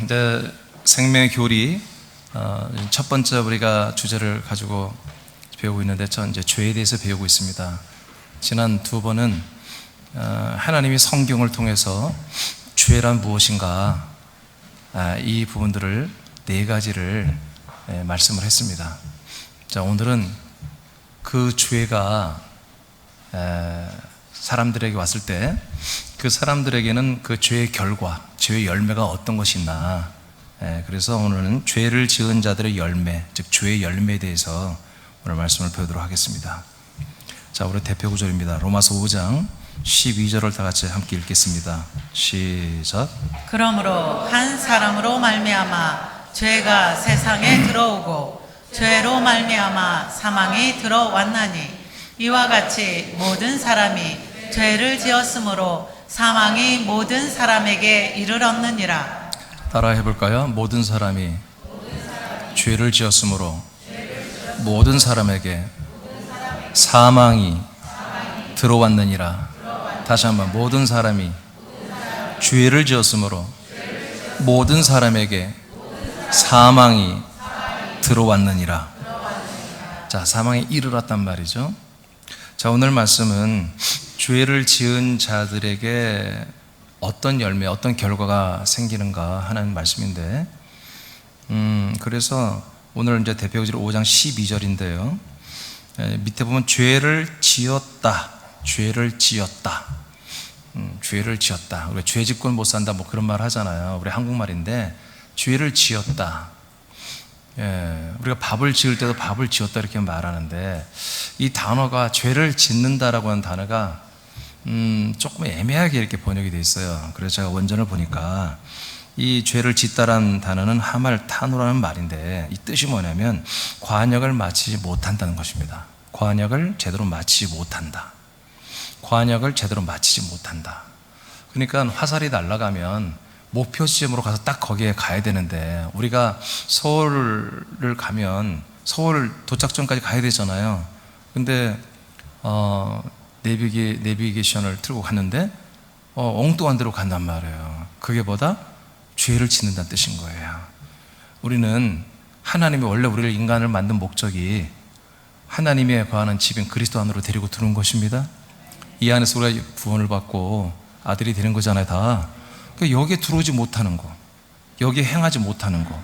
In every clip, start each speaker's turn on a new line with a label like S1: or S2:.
S1: 이제 생명의 교리 첫 번째 우리가 주제를 가지고 배우고 있는데, 전 이제 죄에 대해서 배우고 있습니다. 지난 두 번은 하나님이 성경을 통해서 죄란 무엇인가, 이 부분들을 네 가지를 말씀을 했습니다. 자, 오늘은 그 죄가 사람들에게 왔을 때 그 사람들에게는 그 죄의 결과, 죄의 열매가 어떤 것이 있나, 그래서 오늘은 죄를 지은 자들의 열매, 즉 죄의 열매에 대해서 오늘 말씀을 배우도록 하겠습니다. 자, 우리 대표 구절입니다. 로마서 5장 12절을 다 같이 함께 읽겠습니다. 시작.
S2: 그러므로 한 사람으로 말미암아 죄가 세상에 들어오고 죄로 말미암아 사망이 들어왔나니, 이와 같이 모든 사람이 죄를 지었으므로 사망이 모든 사람에게 이르렀느니라.
S1: 따라 해볼까요? 모든 사람이 죄를 지었으므로 모든 사람에게 사망이 들어왔느니라. 다시 한번, 모든 사람이 죄를 지었으므로 모든 사람에게 사망이 들어왔느니라. 자, 사망이 이르렀단 말이죠. 자, 오늘 말씀은 죄를 지은 자들에게 어떤 열매, 어떤 결과가 생기는가 하는 말씀인데, 그래서 오늘 이제 대표구절 5장 12절인데요. 밑에 보면 죄를 지었다, 죄를 지었다, 죄를 지었다. 우리가 죄 짓고는 못 산다, 뭐 그런 말 하잖아요. 우리 한국말인데, 죄를 지었다. 우리가 밥을 지을 때도 밥을 지었다 이렇게 말하는데, 이 단어가 죄를 짓는다라고 하는 단어가 조금 애매하게 이렇게 번역이 되어 있어요. 그래서 제가 원전을 보니까 이 죄를 짓다라는 단어는 하말타노라는 말인데, 이 뜻이 뭐냐면 관역을 마치지 못한다는 것입니다. 관역을 제대로 마치지 못한다. 관역을 제대로 마치지 못한다. 그러니까 화살이 날아가면 목표 지점으로 가서 딱 거기에 가야 되는데, 우리가 서울을 가면 서울 도착점까지 가야 되잖아요. 근데 내비게이션을 틀고 갔는데 엉뚱한 데로 간단 말이에요. 그게 뭐다? 죄를 짓는다는 뜻인 거예요. 우리는 하나님이 원래 우리를, 인간을 만든 목적이 하나님의 거하는 집인 그리스도 안으로 데리고 들어온 것입니다. 이 안에서 우리가 구원을 받고 아들이 되는 거잖아요, 다. 그러니까 여기에 들어오지 못하는 거, 여기에 행하지 못하는 거,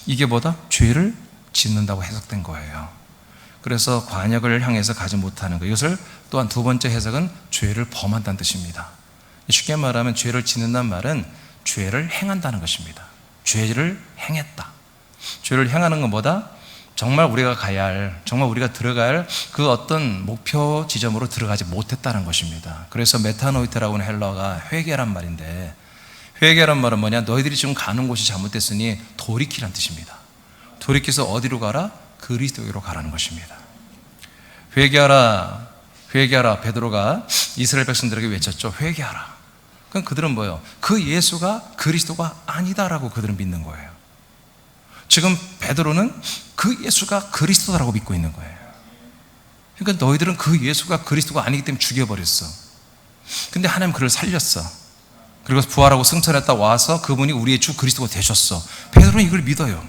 S1: 이게 뭐다? 죄를 짓는다고 해석된 거예요. 그래서 관역을 향해서 가지 못하는 거, 이것을 또한 두 번째 해석은 죄를 범한다는 뜻입니다. 쉽게 말하면 죄를 짓는다는 말은 죄를 행한다는 것입니다. 죄를 행했다. 죄를 행하는 건 뭐다? 정말 우리가 가야 할, 정말 우리가 들어가야 할 그 어떤 목표 지점으로 들어가지 못했다는 것입니다. 그래서 메타노이테라고 하는 헬라어가 회개란 말인데, 회개란 말은 뭐냐? 너희들이 지금 가는 곳이 잘못됐으니 돌이키란 뜻입니다. 돌이켜서 어디로 가라? 그리스도로 가라는 것입니다. 회개하라, 회개하라. 베드로가 이스라엘 백성들에게 외쳤죠. 회개하라. 그럼 그들은 뭐예요? 그 예수가 그리스도가 아니다라고 그들은 믿는 거예요. 지금 베드로는 그 예수가 그리스도라고 믿고 있는 거예요. 그러니까 너희들은 그 예수가 그리스도가 아니기 때문에 죽여버렸어. 근데 하나님 그를 살렸어. 그리고 부활하고 승천했다 와서 그분이 우리의 주 그리스도가 되셨어. 베드로는 이걸 믿어요.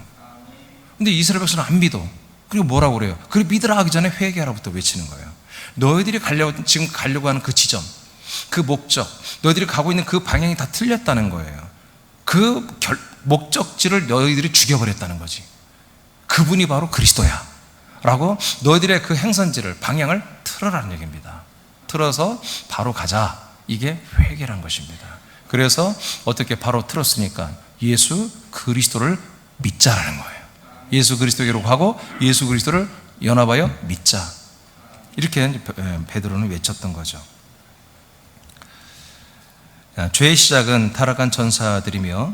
S1: 근데 이스라엘 백성은 안 믿어. 그리고 뭐라고 그래요? 그걸 믿으라 하기 전에 회개하라부터 외치는 거예요. 너희들이 지금 가려고 하는 그 지점, 그 목적, 너희들이 가고 있는 그 방향이 다 틀렸다는 거예요. 그 목적지를 너희들이 죽여버렸다는 거지. 그분이 바로 그리스도야 라고 너희들의 그 행선지를, 방향을 틀어라는 얘기입니다. 틀어서 바로 가자. 이게 회개란 것입니다. 그래서 어떻게 바로 틀었으니까 예수 그리스도를 믿자라는 거예요. 예수 그리스도에게로 가고 예수 그리스도를 연합하여 믿자. 이렇게 베드로는 외쳤던 거죠. 죄의 시작은 타락한 전사들이며,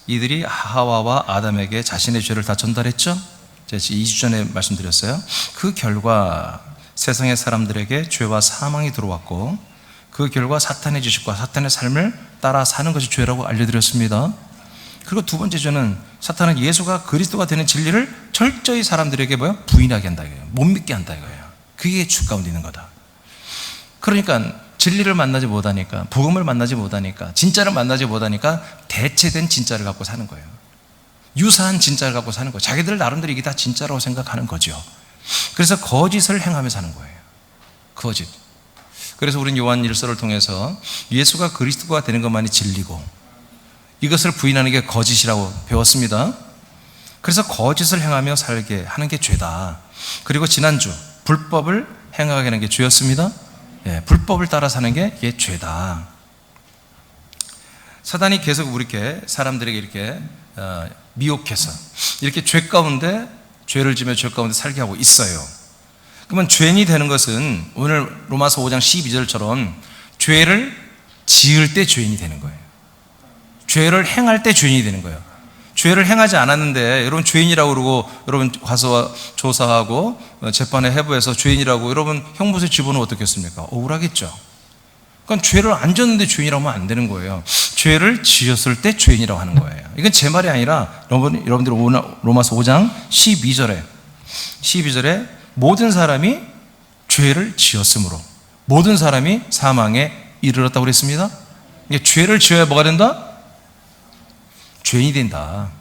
S1: 이들이 하와와 아담에게 자신의 죄를 다 전달했죠. 제가 2주 전에 말씀드렸어요. 그 결과 세상의 사람들에게 죄와 사망이 들어왔고, 그 결과 사탄의 지식과 사탄의 삶을 따라 사는 것이 죄라고 알려드렸습니다. 그리고 두 번째 죄는, 사탄은 예수가 그리스도가 되는 진리를 철저히 사람들에게 부인하게 한다 이거예요. 못 믿게 한다 이거예요. 그게 주 가운데 있는 거다. 그러니까 진리를 만나지 못하니까, 복음을 만나지 못하니까, 진짜를 만나지 못하니까 대체된 진짜를 갖고 사는 거예요. 유사한 진짜를 갖고 사는 거예요. 자기들 나름대로 이게 다 진짜라고 생각하는 거죠. 그래서 거짓을 행하며 사는 거예요. 거짓. 그래서 우리는 요한 1서를 통해서 예수가 그리스도가 되는 것만이 진리고 이것을 부인하는 게 거짓이라고 배웠습니다. 그래서 거짓을 행하며 살게 하는 게 죄다. 그리고 지난주 불법을 행하게 하는 게 죄였습니다. 예, 불법을 따라 사는 게 이게 죄다. 사단이 계속 우리께 사람들에게 이렇게 미혹해서 이렇게 죄 가운데 죄를 지며 죄 가운데 살게 하고 있어요. 그러면 죄인이 되는 것은 오늘 로마서 5장 12절처럼 죄를 지을 때 죄인이 되는 거예요. 죄를 행할 때 죄인이 되는 거예요. 죄를 행하지 않았는데 여러분 죄인이라고 그러고 여러분 가서 조사하고 재판에 해부해서 죄인이라고 여러분 형무소에 집어넣으면 어떻겠습니까? 억울하겠죠. 그러니까 죄를 안 졌는데 죄인이라고 하면 안 되는 거예요. 죄를 지었을 때 죄인이라고 하는 거예요. 이건 제 말이 아니라 여러분들 로마서 5장 12절에 모든 사람이 죄를 지었으므로 모든 사람이 사망에 이르렀다고 그랬습니다. 이게 죄를 지어야 뭐가 된다? 죄인이 된다.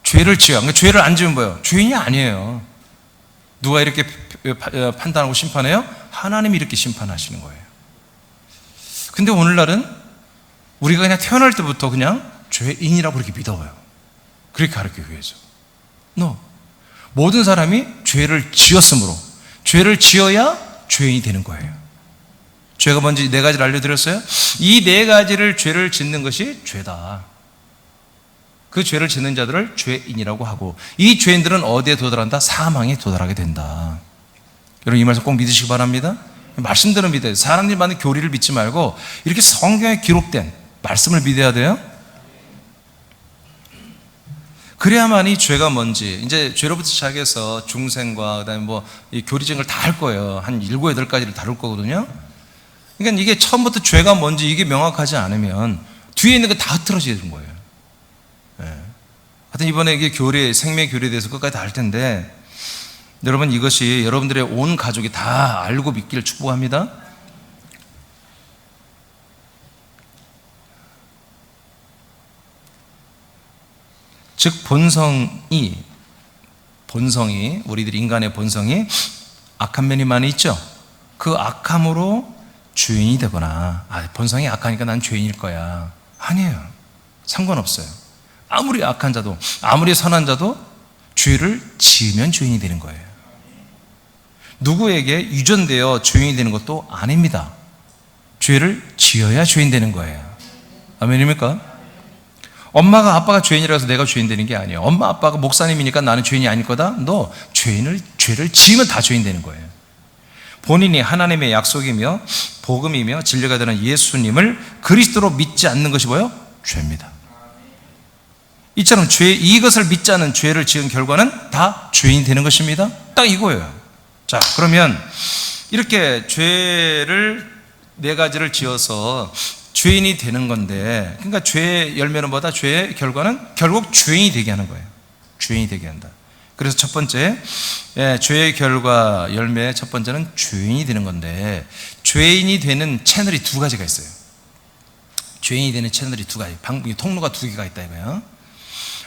S1: 죄를 지어야. 그러니까 죄를 안 지으면 뭐예요? 죄인이 아니에요. 누가 이렇게 판단하고 심판해요? 하나님이 이렇게 심판하시는 거예요. 근데 오늘날은 우리가 그냥 태어날 때부터 그냥 죄인이라고 그렇게 믿어요. 그렇게 가르치기 위해서. 모든 사람이 죄를 지었으므로 죄를 지어야 죄인이 되는 거예요. 죄가 뭔지 네 가지를 알려드렸어요. 이 네 가지를 죄를 짓는 것이 죄다. 그 죄를 짓는 자들을 죄인이라고 하고 이 죄인들은 어디에 도달한다? 사망에 도달하게 된다. 여러분 이 말씀 꼭 믿으시기 바랍니다. 말씀대로 믿어야 돼요. 사람들이 만든 교리를 믿지 말고 이렇게 성경에 기록된 말씀을 믿어야 돼요. 그래야만이 죄가 뭔지 이제 죄로부터 시작해서 중생과 그다음에 뭐 이 교리적인 걸 다 할 거예요. 한 7, 8가지를 다룰 거거든요. 그러니까 이게 처음부터 죄가 뭔지 이게 명확하지 않으면 뒤에 있는 거 다 흐트러지는 거예요. 하여튼 이번에 이게 교리, 생명 교리에 대해서 끝까지 다 할 텐데 여러분 이것이 여러분들의 온 가족이 다 알고 믿기를 축복합니다. 즉 본성이 우리들 인간의 본성이 악한 면이 많이 있죠. 그 악함으로 죄인이 되거나 본성이 악하니까 난 죄인일 거야. 아니에요. 상관없어요. 아무리 악한 자도 아무리 선한 자도 죄를 지으면 죄인이 되는 거예요. 누구에게 유전되어 죄인이 되는 것도 아닙니다. 죄를 지어야 죄인 되는 거예요. 아멘입니까? 엄마가 아빠가 죄인이라서 내가 죄인 되는 게 아니에요. 엄마 아빠가 목사님이니까 나는 죄인이 아닐 거다. 너 죄를 지으면 다 죄인 되는 거예요. 본인이 하나님의 약속이며 복음이며 진리가 되는 예수님을 그리스도로 믿지 않는 것이 뭐예요? 죄입니다. 이처럼 이것을 믿지 않는 죄를 지은 결과는 다 죄인 되는 것입니다. 딱 이거예요. 자, 그러면 이렇게 죄를 네 가지를 지어서 죄인이 되는 건데, 그러니까 죄의 열매는 뭐다? 죄의 결과는 결국 죄인이 되게 하는 거예요. 죄인이 되게 한다. 그래서 첫 번째, 죄의 결과 열매 첫 번째는 죄인이 되는 건데, 죄인이 되는 채널이 두 가지가 있어요. 죄인이 되는 채널이 두 가지, 통로가 두 개가 있다 이거예요.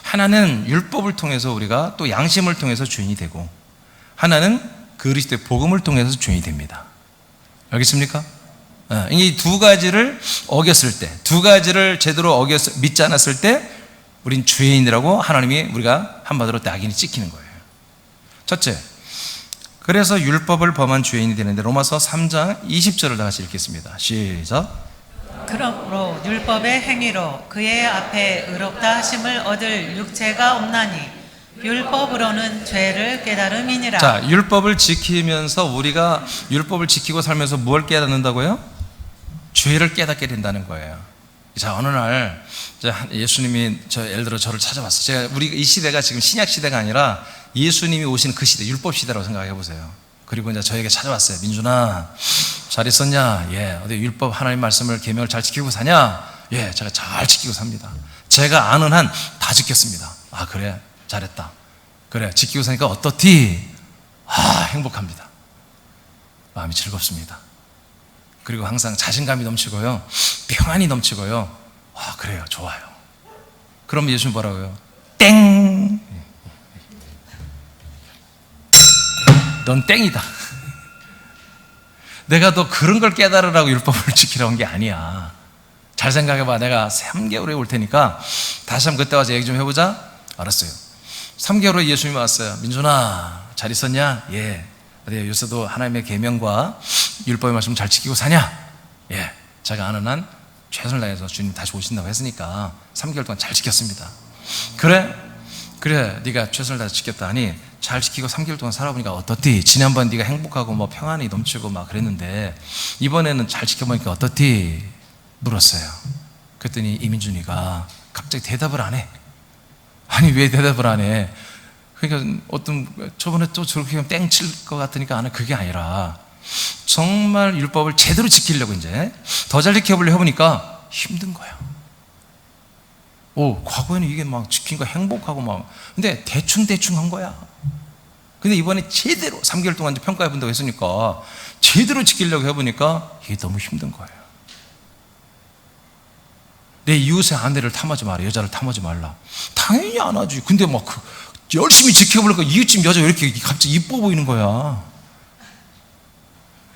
S1: 하나는 율법을 통해서 우리가 또 양심을 통해서 죄인이 되고, 하나는 그리스도의 복음을 통해서 죄인이 됩니다. 알겠습니까? 이 두 가지를 어겼을 때, 두 가지를 제대로 믿지 않았을 때 우린 죄인이라고 하나님이 우리가 한마디로 낙인이 찍히는 거예요. 첫째, 그래서 율법을 범한 죄인이 되는데 로마서 3장 20절을 다 같이 읽겠습니다. 시작.
S2: 그러므로 율법의 행위로 그의 앞에 의롭다 하심을 얻을 육체가 없나니 율법으로는 죄를 깨달음이니라.
S1: 자, 율법을 지키면서 우리가 율법을 지키고 살면서 뭘 깨닫는다고요? 죄를 깨닫게 된다는 거예요. 자, 어느 날 예수님이 예를 들어 저를 찾아왔어요. 우리 이 시대가 지금 신약 시대가 아니라 예수님이 오시는 그 시대, 율법 시대라고 생각해 보세요. 그리고 이제 저에게 찾아왔어요. 민준아, 잘 있었냐? 예. 어디 율법 하나님 말씀을 계명을 잘 지키고 사냐? 예, 제가 잘 지키고 삽니다. 제가 아는 한 다 지켰습니다. 아, 그래, 잘했다. 그래, 지키고 사니까 어떻디? 행복합니다. 마음이 즐겁습니다. 그리고 항상 자신감이 넘치고요, 평안이 넘치고요, 아, 그래요. 좋아요. 그럼 예수님 뭐라고요? 땡! 넌 땡이다. 내가 너 그런 걸 깨달으라고 율법을 지키라고 한 게 아니야. 잘 생각해봐. 내가 3개월 후에 올 테니까 다시 한번 그때 와서 얘기 좀 해보자. 알았어요. 3개월 후에 예수님이 왔어요. 민준아, 잘 있었냐? 예. 어디 요새도 하나님의 계명과 율법의 말씀 잘 지키고 사냐? 예. 제가 아는 한 최선을 다해서 주님 다시 오신다고 했으니까 3개월 동안 잘 지켰습니다. 그래 네가 최선을 다해서 지켰다 하니 잘 지키고 3개월 동안 살아보니까 어떻디? 지난번 네가 행복하고 뭐 평안이 넘치고 막 그랬는데 이번에는 잘 지켜보니까 어떻디? 물었어요. 그랬더니 이민준이가 갑자기 대답을 안 해. 아니, 왜 대답을 안 해? 그러니까 저번에 또 저렇게 하면 땡칠 것 같으니까 안 해. 그게 아니라 정말 율법을 제대로 지키려고 이제 더 잘 지켜보려고 해보니까 힘든 거야. 과거에는 이게 막 지키니까 행복하고 막, 근데 대충 한 거야. 근데 이번에 제대로 3개월 동안 이제 평가해 본다고 했으니까 제대로 지키려고 해보니까 이게 너무 힘든 거예요. 내 이웃의 아내를 탐하지 마라, 여자를 탐하지 말라. 당연히 안 하지. 근데 막 열심히 지켜보니까 이웃집 여자가 이렇게 갑자기 이뻐 보이는 거야.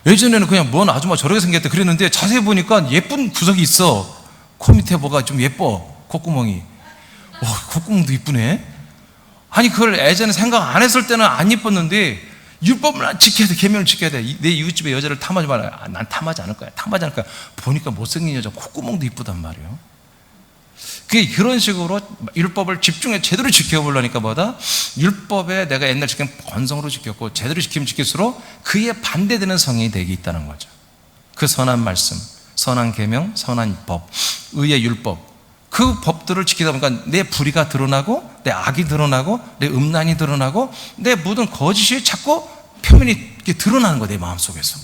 S1: 예전에는 그냥 뭔 아줌마 저렇게 생겼대 그랬는데 자세히 보니까 예쁜 구석이 있어. 코 밑에 뭐가 좀 예뻐. 콧구멍이. 콧구멍도 이쁘네. 아니, 그걸 예전에 생각 안 했을 때는 안 예뻤는데 율법을 지켜야 돼. 계명을 지켜야 돼. 내 이웃집에 여자를 탐하지 마라. 난 탐하지 않을 거야. 보니까 못생긴 여자 콧구멍도 이쁘단 말이에요. 그런 식으로 율법을 집중해 제대로 지켜보려니까 뭐다? 율법에 내가 옛날 지킨 건성으로 지켰고 제대로 지키면 지킬수록 그에 반대되는 성향이 되게 있다는 거죠. 그 선한 말씀, 선한 계명, 선한 법, 의의 율법, 그 법들을 지키다 보니까 내 불의가 드러나고 내 악이 드러나고 내 음란이 드러나고 내 모든 거짓이 자꾸 표면이 이렇게 드러나는 거야, 내 마음속에서.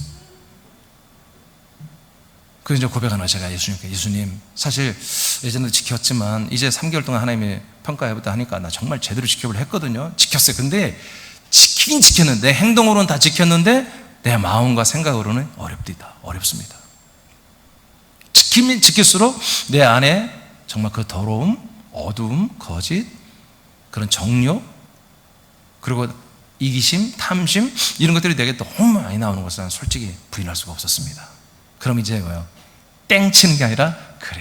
S1: 그래서 이제 고백하나 제가 예수님께, 예수님 사실 예전에도 지켰지만 이제 3개월 동안 하나님이 평가해보다 하니까 나 정말 제대로 지켜보려 했거든요. 지켰어요. 근데 지키긴 지켰는데, 내 행동으로는 다 지켰는데 내 마음과 생각으로는 어렵습니다. 지키면 지킬수록 내 안에 정말 그 더러움, 어두움, 거짓, 그런 정욕, 그리고 이기심, 탐심, 이런 것들이 내게 너무 많이 나오는 것을 난 솔직히 부인할 수가 없었습니다. 그럼 이제 뭐요? 땡치는 게 아니라, 그래,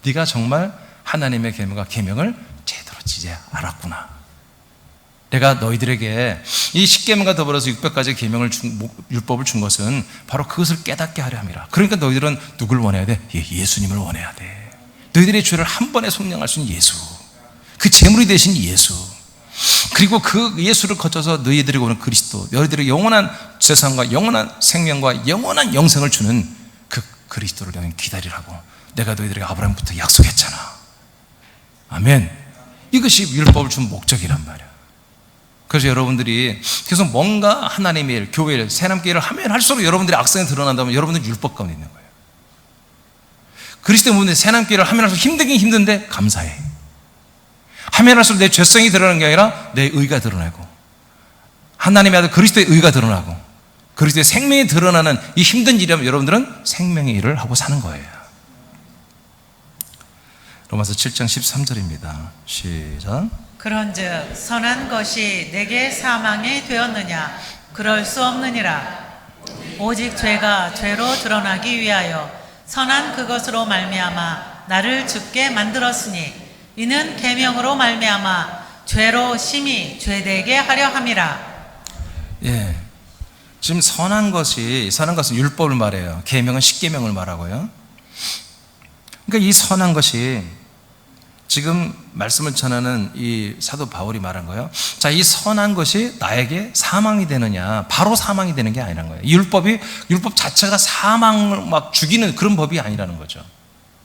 S1: 네가 정말 하나님의 계명을 제대로 이제 알았구나. 내가 너희들에게 이 10계명과 더불어서 600가지 계명을 율법을 준 것은 바로 그것을 깨닫게 하려 함이라. 그러니까 너희들은 누굴 원해야 돼? 예수님을 원해야 돼. 너희들의 죄를 한 번에 속량할 수 있는 예수, 그 제물이 되신 예수, 그리고 그 예수를 거쳐서 너희들에게 오는 그리스도, 너희들에게 영원한 세상과 영원한 생명과 영원한 영생을 주는 그 그리스도를 너희는 기다리라고 내가 너희들에게 아브라함부터 약속했잖아. 아멘. 이것이 율법을 준 목적이란 말이야. 그래서 여러분들이 계속 뭔가 하나님의 일, 교회 일, 새남교 일을 하면 할수록 여러분들의 악성이 드러난다면 여러분들은 율법 가운데 있는 거예요. 그리스도 때문에 새남교 일을 하면 할수록 힘들긴 힘든데 감사해. 하면 할수록 내 죄성이 드러나는 게 아니라 내 의가 드러나고, 하나님의 아들 그리스도의 의가 드러나고, 그리스도의 생명이 드러나는 이 힘든 일이라면 여러분들은 생명의 일을 하고 사는 거예요. 로마서 7장 13절입니다. 시작.
S2: 그런즉 선한 것이 내게 사망이 되었느냐? 그럴 수 없느니라. 오직 죄가 죄로 드러나기 위하여 선한 그것으로 말미암아 나를 죽게 만들었으니 이는 계명으로 말미암아 죄로 심히 죄되게 하려 함이라.
S1: 예, 지금 선한 것은 율법을 말해요. 계명은 10계명을 말하고요. 그러니까 이 선한 것이 지금 말씀을 전하는 이 사도 바울이 말한 거예요. 자, 이 선한 것이 나에게 사망이 되느냐? 바로 사망이 되는 게 아니라는 거예요. 율법 자체가 사망을 막 죽이는 그런 법이 아니라는 거죠.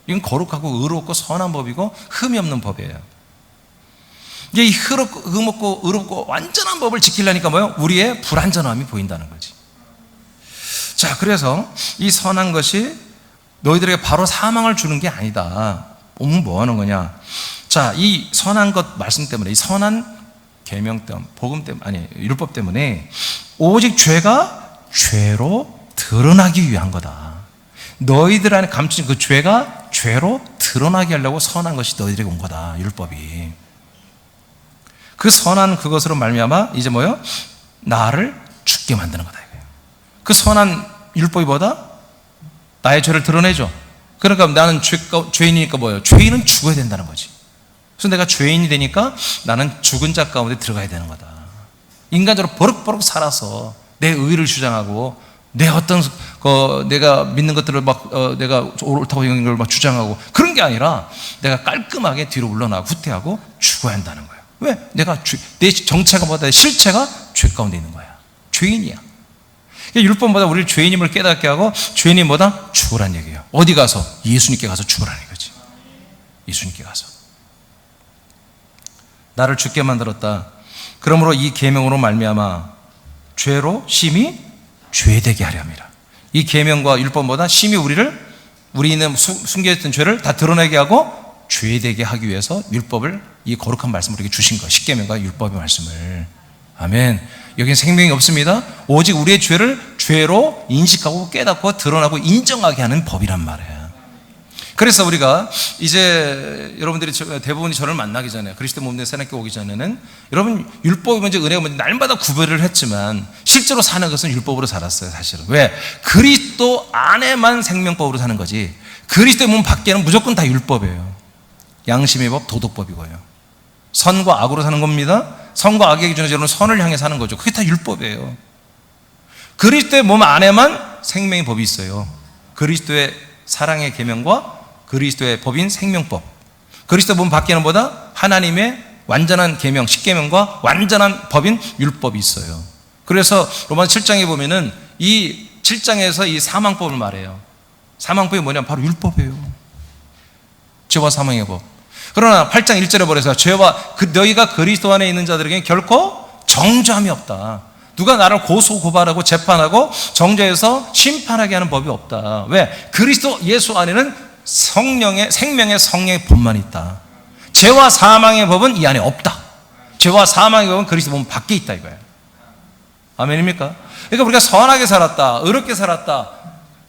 S1: 이건 거룩하고 의롭고 선한 법이고 흠이 없는 법이에요. 이게 이 흠없고 의롭고 완전한 법을 지키려니까 뭐예요? 우리의 불완전함이 보인다는 거지. 자, 그래서 이 선한 것이 너희들에게 바로 사망을 주는 게 아니다. 뭐 하는 거냐? 자, 이 선한 것 말씀 때문에, 이 선한 계명 때문에, 복음 때문에, 아니 율법 때문에 오직 죄가 죄로 드러나기 위한 거다. 너희들 안에 감춘 그 죄가 죄로 드러나게 하려고 선한 것이 너희들에게 온 거다. 율법이. 그 선한 그것으로 말미암아 이제 뭐요? 나를 죽게 만드는 거다 이거예요. 그 선한 율법이 뭐다? 나의 죄를 드러내죠. 그러니까 나는 죄인이니까 뭐예요? 죄인은 죽어야 된다는 거지. 그래서 내가 죄인이 되니까 나는 죽은 자 가운데 들어가야 되는 거다. 인간적으로 버럭버럭 살아서 내 의를 주장하고 내 어떤 내가 믿는 것들을 내가 옳다고 이런 걸 막 주장하고 그런 게 아니라 내가 깔끔하게 뒤로 물러나고 후퇴하고 죽어야 한다는 거예요. 왜? 내 정체가 뭐다? 내 실체가 죄 가운데 있는 거야. 죄인이야. 율법보다 우리를 죄인임을 깨닫게 하고 죄인이 뭐다? 죽으란 얘기예요. 어디 가서? 예수님께 가서 죽으라는 거지. 예수님께 가서. 나를 죽게 만들었다. 그러므로 이 계명으로 말미암아 죄로 심히 죄되게 하려 함이라. 이 계명과 율법보다 심히 우리 있는 숨겨있던 죄를 다 드러내게 하고 죄되게 하기 위해서 율법을, 이 거룩한 말씀을 우리에게 주신 거예요. 십계명과 율법의 말씀을. 아멘. 여기는 생명이 없습니다. 오직 우리의 죄를 죄로 인식하고 깨닫고 드러나고 인정하게 하는 법이란 말이에요. 그래서 우리가 이제 여러분들이 대부분이 저를 만나기 전에, 그리스도 몸 내 새롭게 오기 전에는 여러분 율법이 먼저 은혜가 먼저 날마다 구별을 했지만 실제로 사는 것은 율법으로 살았어요. 사실은. 왜? 그리스도 안에만 생명법으로 사는 거지 그리스도의 몸 밖에는 무조건 다 율법이에요. 양심의 법, 도덕법이고요. 선과 악으로 사는 겁니다. 선과 악의 기준에서 여러분 선을 향해 사는 거죠. 그게 다 율법이에요. 그리스도의 몸 안에만 생명의 법이 있어요. 그리스도의 사랑의 계명과 그리스도의 법인 생명법. 그리스도 몸 밖에는 뭐다? 하나님의 완전한 계명, 십계명과 완전한 법인 율법이 있어요. 그래서 로마서 7장에 보면은 이 7장에서 이 사망법을 말해요. 사망법이 뭐냐면 바로 율법이에요. 죄와 사망의 법. 그러나 8장 1절에 보래서 죄와 너희가 그리스도 안에 있는 자들에게는 결코 정죄함이 없다. 누가 나를 고소고발하고 재판하고 정죄해서 심판하게 하는 법이 없다. 왜? 그리스도 예수 안에는 생명의 성령의 법만 있다. 죄와 사망의 법은 이 안에 없다. 죄와 사망의 법은 그리스도 몸 밖에 있다 이거예요. 아멘입니까? 그러니까 우리가 선하게 살았다, 의롭게 살았다,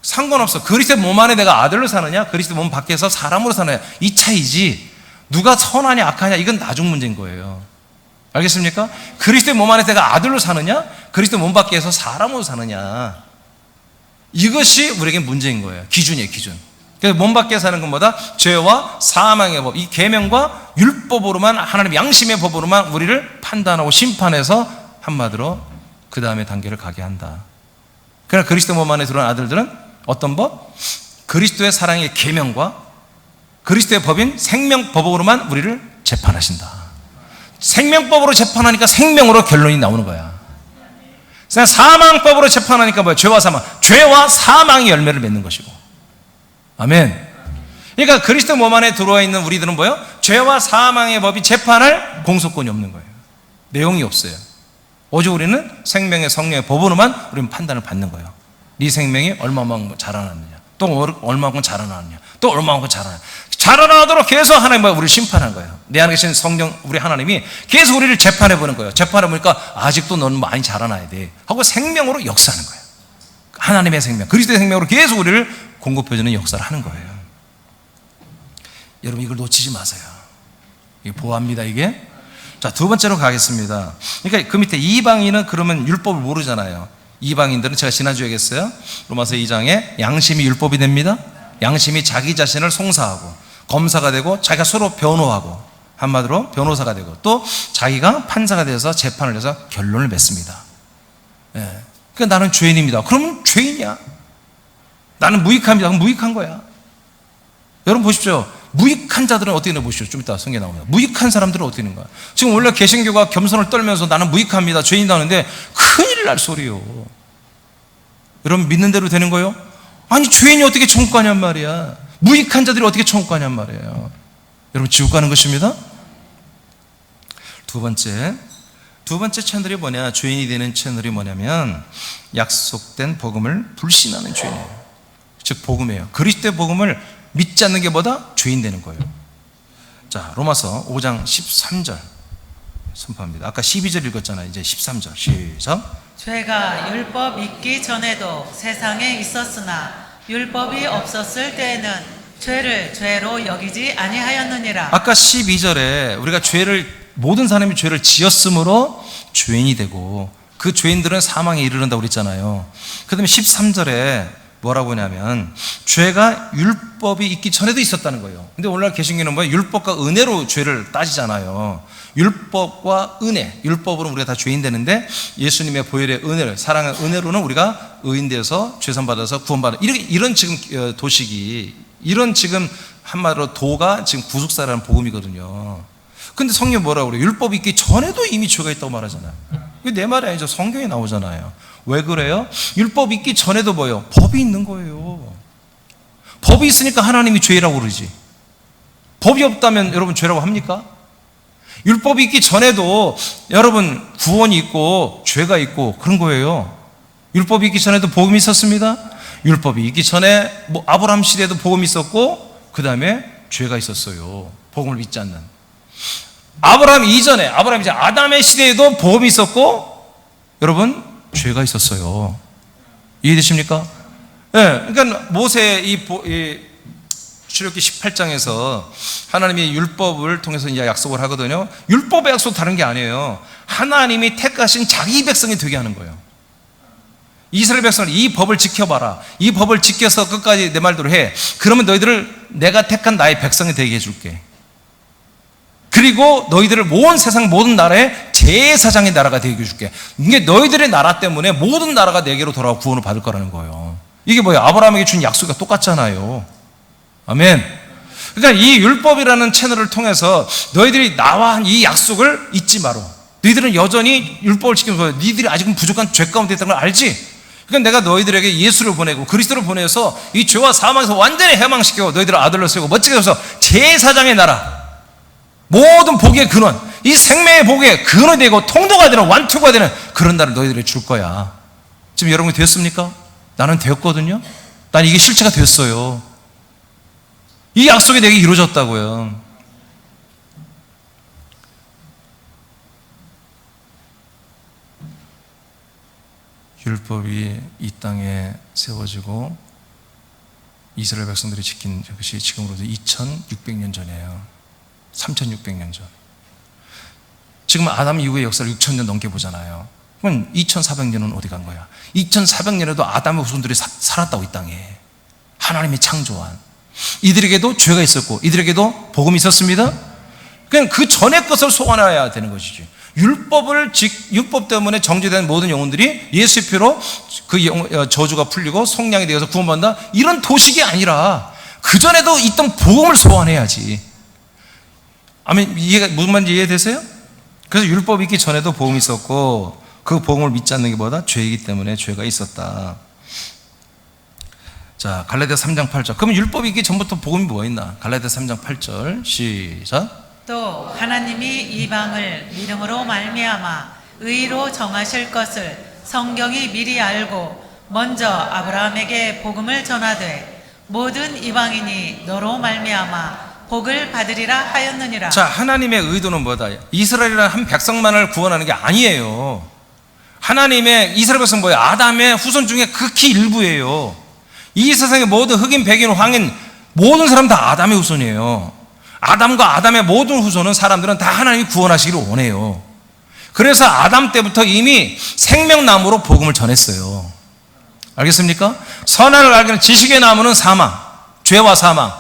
S1: 상관없어. 그리스도 몸 안에 내가 아들로 사느냐, 그리스도 몸 밖에서 사람으로 사느냐, 이 차이지 누가 선하냐 악하냐 이건 나중 문제인 거예요. 알겠습니까? 그리스도의 몸 안에 내가 아들로 사느냐, 그리스도 몸 밖에서 사람으로 사느냐, 이것이 우리에게 문제인 거예요. 기준이에요, 기준. 그래서 몸 밖에 사는 건 뭐다? 죄와 사망의 법, 이 계명과 율법으로만, 하나님 양심의 법으로만 우리를 판단하고 심판해서 한마디로 그 다음에 단계를 가게 한다. 그러나 그리스도 몸 안에 들어온 아들들은 어떤 법? 그리스도의 사랑의 계명과 그리스도의 법인 생명법으로만 우리를 재판하신다. 생명법으로 재판하니까 생명으로 결론이 나오는 거야. 사망법으로 재판하니까 뭐야? 죄와 사망. 죄와 사망의 열매를 맺는 것이고. 아멘. 그러니까 그리스도 몸 안에 들어와 있는 우리들은 뭐예요? 죄와 사망의 법이 재판할 공소권이 없는 거예요. 내용이 없어요. 오직 우리는 생명의 성령의 법으로만 우리는 판단을 받는 거예요. 네 생명이 얼마만큼 자라났느냐, 또 얼마만큼 자라나느냐, 또 얼마만큼 자라나느냐. 자라나도록 계속 하나님 우리를 심판한 거예요. 내 안에 계신 성령 우리 하나님이 계속 우리를 재판해 보는 거예요. 재판해 보니까 아직도 너는 많이 자라나야 돼 하고 생명으로 역사하는 거예요. 하나님의 생명, 그리스도의 생명으로 계속 우리를 공급해주는 역사를 하는 거예요. 여러분 이걸 놓치지 마세요. 이게 보합니다 이게. 자, 두 번째로 가겠습니다. 그러니까 그 밑에 이방인은 그러면 율법을 모르잖아요. 이방인들은 제가 지난주에 얘기했어요. 로마서 2장에 양심이 율법이 됩니다. 양심이 자기 자신을 송사하고 검사가 되고 자기가 서로 변호하고 한마디로 변호사가 되고 또 자기가 판사가 돼서 재판을 해서 결론을 맺습니다. 예. 그러니까 나는 죄인입니다. 그러면 죄인이야. 나는 무익합니다. 그럼 무익한 거야. 여러분 보십시오. 무익한 자들은 어떻게 되나 보십시오. 좀 이따 성경에 나옵니다. 무익한 사람들은 어떻게 되는 거야. 지금 원래 개신교가 겸손을 떨면서 나는 무익합니다, 죄인이다 하는데 큰일 날 소리요. 여러분 믿는 대로 되는 거예요? 아니 죄인이 어떻게 천국 가냔 말이야. 무익한 자들이 어떻게 천국 가냔 말이에요. 여러분 지옥 가는 것입니다. 두 번째 채널이 뭐냐, 죄인이 되는 채널이 뭐냐면 약속된 복음을 불신하는 죄인이에요. 즉 복음이에요. 그리스도의 복음을 믿지 않는 게 뭐다? 죄인 되는 거예요. 자, 로마서 5장 13절 선포합니다. 아까 12절 읽었잖아요. 이제 13절 시작.
S2: 죄가 율법 있기 전에도 세상에 있었으나 율법이 없었을 때에는 죄를 죄로 여기지 아니하였느니라.
S1: 아까 12절에 우리가 모든 사람이 죄를 지었으므로 죄인이 되고 그 죄인들은 사망에 이르른다고 그랬잖아요. 그 다음에 13절에 뭐라고 하냐면 죄가 율법이 있기 전에도 있었다는 거예요. 근데 오늘날 개신교는 뭐예요? 율법과 은혜로 죄를 따지잖아요. 율법과 은혜, 율법으로 우리가 다 죄인 되는데 예수님의 보혈의 은혜를, 사랑의 은혜로는 우리가 의인되어서 죄산받아서 구원받아. 이런 지금 도식이, 이런 지금 한마디로 도가 지금 구속사라는 복음이거든요. 근데 성경 뭐라고 그래요? 율법이 있기 전에도 이미 죄가 있다고 말하잖아요. 이게 내 말이 아니죠. 성경에 나오잖아요. 왜 그래요? 율법이 있기 전에도 뭐예요? 법이 있는 거예요. 법이 있으니까 하나님이 죄라고 그러지. 법이 없다면 여러분 죄라고 합니까? 율법이 있기 전에도 여러분 구원이 있고 죄가 있고 그런 거예요. 율법이 있기 전에도 복음이 있었습니다. 율법이 있기 전에 아브라함 시대에도 복음이 있었고 그 다음에 죄가 있었어요. 복음을 믿지 않는. 아브라함 이전에 아담의 시대에도 복음이 있었고 여러분 죄가 있었어요. 이해되십니까? 네, 그러니까 모세 이 출애굽기 18장에서 하나님이 율법을 통해서 이제 약속을 하거든요. 율법의 약속 다른 게 아니에요. 하나님이 택하신 자기 백성이 되게 하는 거예요. 이스라엘 백성을 이 법을 지켜봐라. 이 법을 지켜서 끝까지 내 말대로 해. 그러면 너희들을 내가 택한 나의 백성이 되게 해줄게. 그리고 너희들을 세상 모든 나라의 제사장의 나라가 되게 해줄게. 이게 너희들의 나라 때문에 모든 나라가 내게로 돌아와 구원을 받을 거라는 거예요. 이게 뭐예요? 아브라함에게 준 약속이 똑같잖아요. 아멘. 그러니까 이 율법이라는 채널을 통해서 너희들이 나와 한 이 약속을 잊지 마라. 너희들은 여전히 율법을 지키면서 너희들이 아직은 부족한 죄 가운데 있다는 걸 알지? 그러니까 내가 너희들에게 예수를 보내고 그리스도를 보내서 이 죄와 사망에서 완전히 해방시키고 너희들을 아들로 세우고 멋지게 해서 제사장의 나라, 모든 복의 근원, 이 생명의 복의 근원이 되고 통도가 되는, 완투가 되는 그런 나라를 너희들에게 줄 거야. 지금 여러분이 됐습니까? 나는 되었거든요. 난 이게 실체가 됐어요. 이 약속이 내게 이루어졌다고요. 율법이 이 땅에 세워지고 이스라엘 백성들이 지킨 것이 지금으로부터 2600년 전이에요. 3600년 전. 지금 아담 이후의 역사를 6000년 넘게 보잖아요. 그럼 2400년은 어디 간 거야? 2400년에도 아담의 후손들이 살았다고, 이 땅에. 하나님이 창조한. 이들에게도 죄가 있었고 이들에게도 복음이 있었습니다. 그냥 그 전의 것을 소환해야 되는 것이지. 율법 때문에 정죄된 모든 영혼들이 예수의 피로 그 저주가 풀리고 속량이 되어서 구원받는다, 이런 도식이 아니라 그 전에도 있던 복음을 소환해야지. 아멘. 무슨 말인지 이해되세요? 그래서 율법이 있기 전에도 복음이 있었고 그 복음을 믿지 않는 게 뭐다? 죄이기 때문에 죄가 있었다. 자, 갈라디아서 3장 8절. 그러면 율법이 있기 전부터 복음이 뭐 있나? 갈라디아서 3장 8절 시작.
S2: 또 하나님이 이방을 믿음으로 말미암아 의로 정하실 것을 성경이 미리 알고 먼저 아브라함에게 복음을 전하되 모든 이방인이 너로 말미암아 복을 받으리라 하였느니라.
S1: 자, 하나님의 의도는 뭐다? 이스라엘이라는 한 백성만을 구원하는 게 아니에요. 하나님의 이스라엘 백성 뭐예요? 아담의 후손 중에 극히 일부예요. 이 세상의 모든 흑인, 백인, 황인 모든 사람 다 아담의 후손이에요. 아담과 아담의 모든 후손은 사람들은 다 하나님이 구원하시기를 원해요. 그래서 아담 때부터 이미 생명나무로 복음을 전했어요. 알겠습니까? 선악을 알기는 지식의 나무는 사망, 죄와 사망.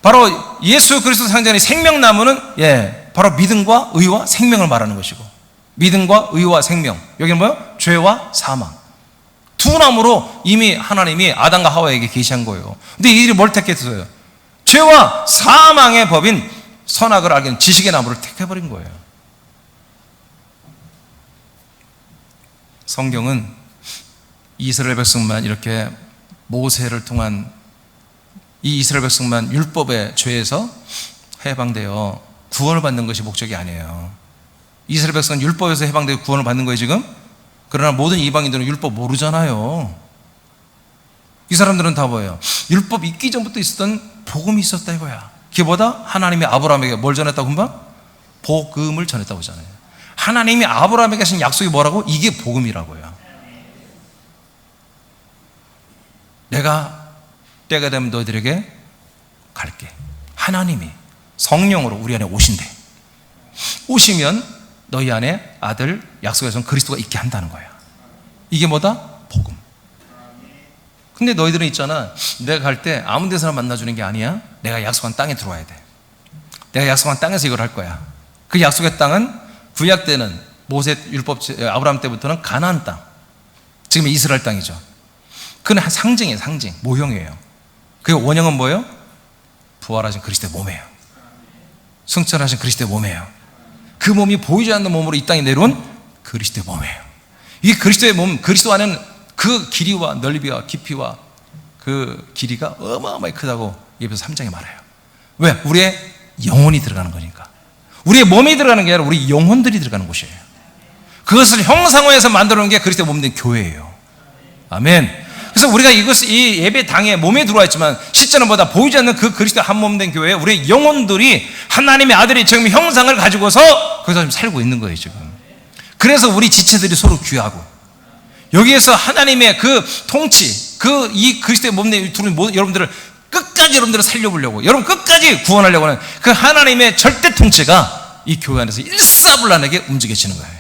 S1: 바로 예수 그리스도 상징하는 생명나무는 바로 믿음과 의와 생명을 말하는 것이고, 믿음과 의와 생명, 여기는 뭐예요? 죄와 사망. 두 나무로 이미 하나님이 아담과 하와에게 계시한 거예요. 근데 이들이 뭘 택했어요? 죄와 사망의 법인 선악을 알기는 지식의 나무를 택해버린 거예요. 성경은 이스라엘 백성만 이렇게 모세를 통한 이 이스라엘 백성만 율법의 죄에서 해방되어 구원을 받는 것이 목적이 아니에요. 이스라엘 백성은 율법에서 해방되어 구원을 받는 거예요 지금. 그러나 모든 이방인들은 율법 모르잖아요. 이 사람들은 다 뭐예요? 율법 있기 전부터 있었던 복음이 있었다 이거야. 그게 뭐다? 하나님이 아브라함에게 뭘 전했다고 금방? 복음을 전했다고 하잖아요. 하나님이 아브라함에게 하신 약속이 뭐라고? 이게 복음이라고요. 내가 때가 되면 너희들에게 갈게. 하나님이 성령으로 우리 안에 오신대. 오시면 너희 안에 아들 약속의 son 그리스도가 있게 한다는 거야. 이게 뭐다? 복음. 근데 너희들은 있잖아, 내가 갈 때 아무 데서나 만나주는 게 아니야. 내가 약속한 땅에 들어와야 돼. 내가 약속한 땅에서 이걸 할 거야. 그 약속의 땅은 구약 때는 모세 율법 아브라함 때부터는 가나안 땅, 지금 이스라엘 땅이죠. 그건 상징이에요. 상징, 모형이에요. 그 원형은 뭐예요? 부활하신 그리스도의 몸이에요. 승천하신 그리스도의 몸이에요. 그 몸이 보이지 않는 몸으로 이 땅에 내려온 그리스도의 몸이에요. 이게 그리스도의 몸, 그리스도 안에는 그 길이와 넓이와 깊이와 그 길이가 어마어마하게 크다고 예배서 3장에 말해요. 왜? 우리의 영혼이 들어가는 거니까. 우리의 몸이 들어가는 게 아니라 우리 영혼들이 들어가는 곳이에요. 그것을 형상화해서 만들어 놓은 게 그리스도의 몸 된 교회예요. 아멘. 그래서 우리가 이 예배 당에 몸에 들어와 있지만 실제는 보다 보이지 않는 그 그리스도 한 몸 된 교회에 우리의 영혼들이 하나님의 아들이 지금 형상을 가지고서 거기서 지금 살고 있는 거예요, 지금. 그래서 우리 지체들이 서로 귀하고, 여기에서 하나님의 그 통치, 이 그리스도의 몸 된 여러분들을 끝까지 여러분들을 살려보려고, 여러분 끝까지 구원하려고 하는 그 하나님의 절대 통치가 이 교회 안에서 일사불란하게 움직여지는 거예요.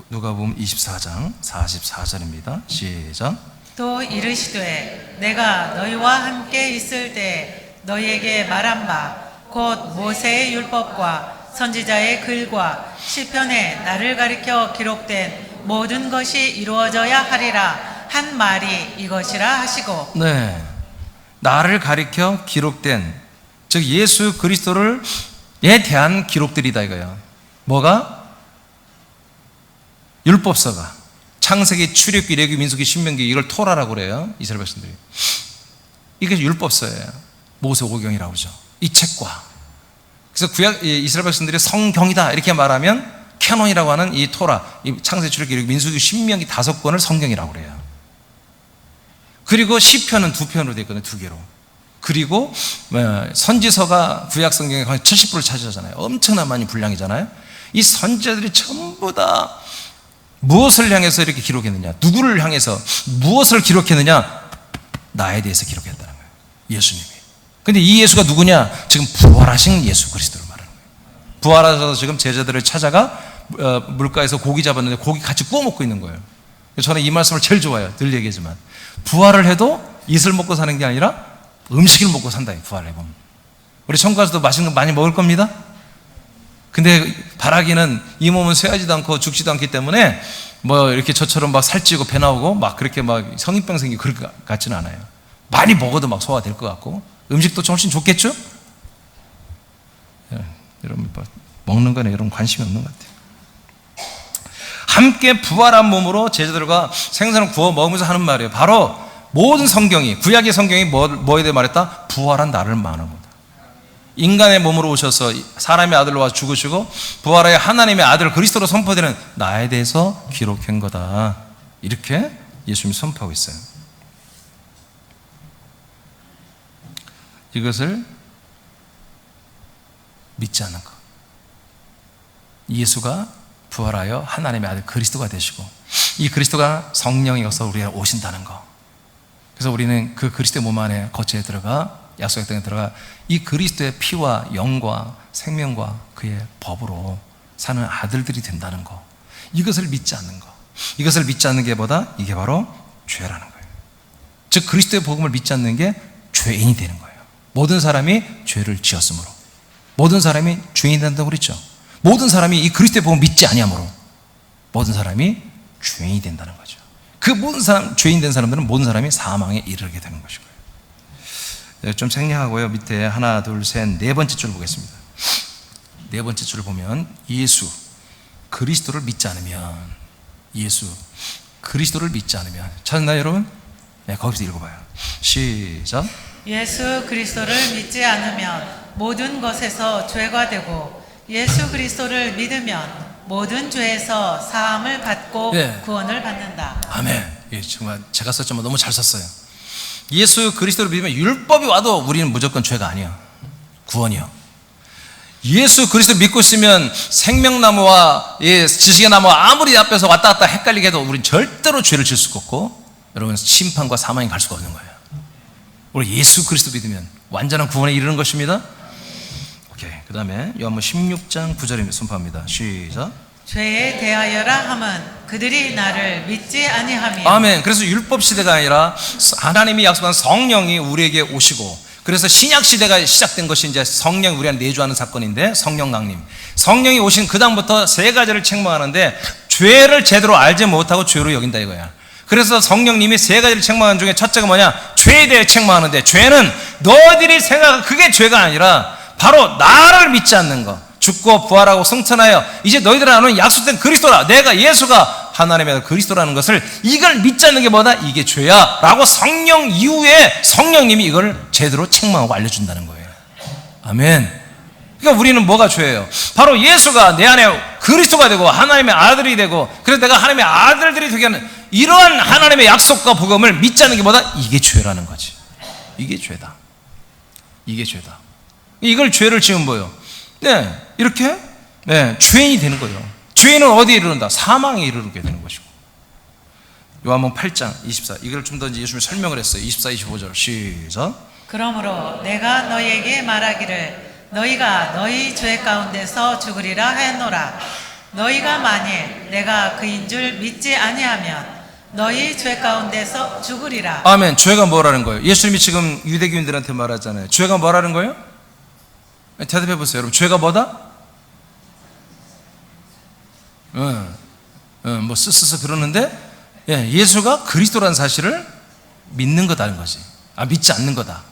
S1: 누가복음 24장 44절입니다. 시작.
S2: 또 이르시되 내가 너희와 함께 있을 때 너희에게 말한 바 곧 모세의 율법과 선지자의 글과 시편에 나를 가리켜 기록된 모든 것이 이루어져야 하리라 한 말이 이것이라 하시고.
S1: 네, 나를 가리켜 기록된, 즉 예수 그리스도를 에 대한 기록들이다 이거예요. 뭐가? 율법서가, 창세기, 출애굽기, 레위기, 민수기, 신명기, 이걸 토라라고 그래요, 이스라엘 백성들이. 이게 율법서예요. 모세오경이라고 그러죠. 이 책과. 그래서 구약 이스라엘 백성들이 성경이다 이렇게 말하면 캐논이라고 하는 이 토라, 이 창세기, 출애굽기, 레위기, 민수기, 신명기 5권을 성경이라고 그래요. 그리고 시편은 2편으로 되어 있거든요, 2개로. 그리고 선지서가 구약 성경의 거의 70%를 차지하잖아요. 엄청난 많이 분량이잖아요. 이 선지자들이 전부 다 무엇을 향해서 이렇게 기록했느냐, 누구를 향해서 무엇을 기록했느냐? 나에 대해서 기록했다는 거예요, 예수님이. 근데 이 예수가 누구냐? 지금 부활하신 예수 그리스도를 말하는 거예요. 부활하셔서 지금 제자들을 찾아가 물가에서 고기 잡았는데 고기 같이 구워 먹고 있는 거예요. 저는 이 말씀을 제일 좋아해요. 늘 얘기하지만 부활을 해도 이슬 먹고 사는 게 아니라 음식을 먹고 산다, 부활을 해보면. 우리 천국 가서도 맛있는 거 많이 먹을 겁니다. 근데 바라기는 이 몸은 쇠하지도 않고 죽지도 않기 때문에 뭐 이렇게 저처럼 막 살찌고 배 나오고 막 그렇게 막 성인병 생기고 그럴 것 같지는 않아요. 많이 먹어도 막 소화될 것 같고, 음식도 훨씬 좋겠죠? 여러분 먹는 거는 여러분 관심이 없는 것 같아요. 함께 부활한 몸으로 제자들과 생선을 구워 먹으면서 하는 말이에요. 바로 모든 성경이, 구약의 성경이 뭐에 대해 말했다? 부활한 나를 말하는 거다. 인간의 몸으로 오셔서 사람의 아들로 와서 죽으시고 부활하여 하나님의 아들 그리스도로 선포되는 나에 대해서 기록한 거다, 이렇게 예수님이 선포하고 있어요. 이것을 믿지 않는 것, 예수가 부활하여 하나님의 아들 그리스도가 되시고 이 그리스도가 성령이어서 우리가 오신다는 것, 그래서 우리는 그 그리스도의 몸 안에 거처에 들어가, 약속의 땅에 들어가 이 그리스도의 피와 영과 생명과 그의 법으로 사는 아들들이 된다는 것, 이것을 믿지 않는 것, 이것을 믿지 않는 게 뭐다? 이게 바로 죄라는 거예요. 즉 그리스도의 복음을 믿지 않는 게 죄인이 되는 거예요. 모든 사람이 죄를 지었으므로 모든 사람이 죄인이 된다고 그랬죠. 모든 사람이 이 그리스도의 복음을 믿지 아니하므로 모든 사람이 죄인이 된다는 거죠. 그 모든 사람, 죄인 된 사람들은 모든 사람이 사망에 이르게 되는 것이고요. 좀 생략하고요. 밑에 하나, 둘, 셋, 네 번째 줄 보겠습니다. 네 번째 줄을 보면 예수 그리스도를 믿지 않으면, 예수 그리스도를 믿지 않으면, 찾았나요 여러분? 네, 거기서 읽어봐요. 시작.
S2: 예수 그리스도를 믿지 않으면 모든 것에서 죄가 되고 예수 그리스도를 믿으면 모든 죄에서 사함을 받고 구원을 받는다.
S1: 아멘. 예, 정말 제가 썼지만 너무 잘 썼어요. 예수 그리스도를 믿으면 율법이 와도 우리는 무조건 죄가 아니야, 구원이요. 예수 그리스도 믿고 있으면 생명나무와 지식의 나무 아무리 앞에서 왔다 갔다 헷갈리게 해도 우린 절대로 죄를 질 수가 없고, 여러분 심판과 사망에 갈 수가 없는 거예요. 우리 예수 그리스도 믿으면 완전한 구원에 이르는 것입니다. 오케이. 그 다음에 요한복음 16장 9절입니다. 선포합니다. 시작.
S2: 죄에 대하여라 함은 그들이 나를 믿지 아니함이요.
S1: 아멘. 그래서 율법 시대가 아니라 하나님이 약속한 성령이 우리에게 오시고, 그래서 신약 시대가 시작된 것이 이제 성령이 우리한테 내주하는 사건인데, 성령 강림. 성령이 오신 그 다음부터 세 가지를 책망하는데, 죄를 제대로 알지 못하고 죄로 여긴다 이거야. 그래서 성령님이 세 가지를 책망하는 중에 첫째가 뭐냐? 죄에 대해 책망하는데, 죄는 너희들이 생각한 그게 죄가 아니라 바로 나를 믿지 않는 것, 죽고 부활하고 승천하여 이제 너희들 아는 약속된 그리스도라, 내가 예수가 하나님의 그리스도라는 것을, 이걸 믿지 않는 게 뭐다? 이게 죄야 라고 성령 이후에 성령님이 이걸 제대로 책망하고 알려준다는 거예요. 아멘. 그러니까 우리는 뭐가 죄예요? 바로 예수가 내 안에 그리스도가 되고 하나님의 아들이 되고, 그래서 내가 하나님의 아들들이 되게 하는 이러한 하나님의 약속과 복음을 믿지 않는 게 뭐다? 이게 죄라는 거지. 이게 죄다. 이게 죄다. 이걸 죄를 지으면 뭐예요? 네, 이렇게 죄인이 되는 거예요. 죄인은 어디에 이르른다? 사망에 이르게 되는 것이고. 요한복음 8장 24, 이걸 좀 더 예수님이 설명을 했어요. 24, 25절 시작.
S2: 그러므로 내가 너희에게 말하기를 너희가 너희 죄 가운데서 죽으리라 했노라. 너희가 만일 내가 그인 줄 믿지 아니하면 너희 죄 가운데서 죽으리라.
S1: 아멘. 죄가 뭐라는 거예요? 예수님이 지금 유대교인들한테 말하잖아요. 죄가 뭐라는 거예요? 대답해 보세요. 여러분, 죄가 뭐다? 뭐 쓰쓰쓰 그러는데, 예수가 그리스도라는 사실을 믿는 거다는 거지. 믿지 않는 거다.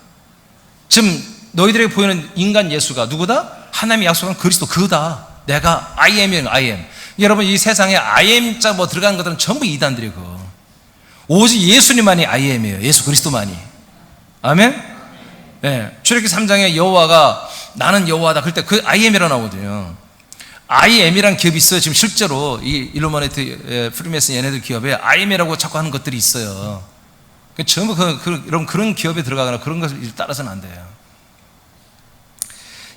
S1: 지금 너희들에게 보이는 인간 예수가 누구다? 하나님이 약속한 그리스도, 그거다. 내가 I am이에요. I am. 여러분, 이 세상에 I am자 뭐 들어가는 것들은 전부 이단들이고, 오직 예수님만이 I am이에요. 예수 그리스도만이. 아멘. 출애굽기 3장에 여호와가 나는 여호와다, 그럴 때 그 I am이라 나오거든요. I am이란 기업이 있어요. 지금 실제로 이 일루미나티, 프리메이슨 얘네들 기업에 I am이라고 자꾸 하는 것들이 있어요. 전부 그런 기업에 들어가거나 그런 것을 따라서는 안 돼요.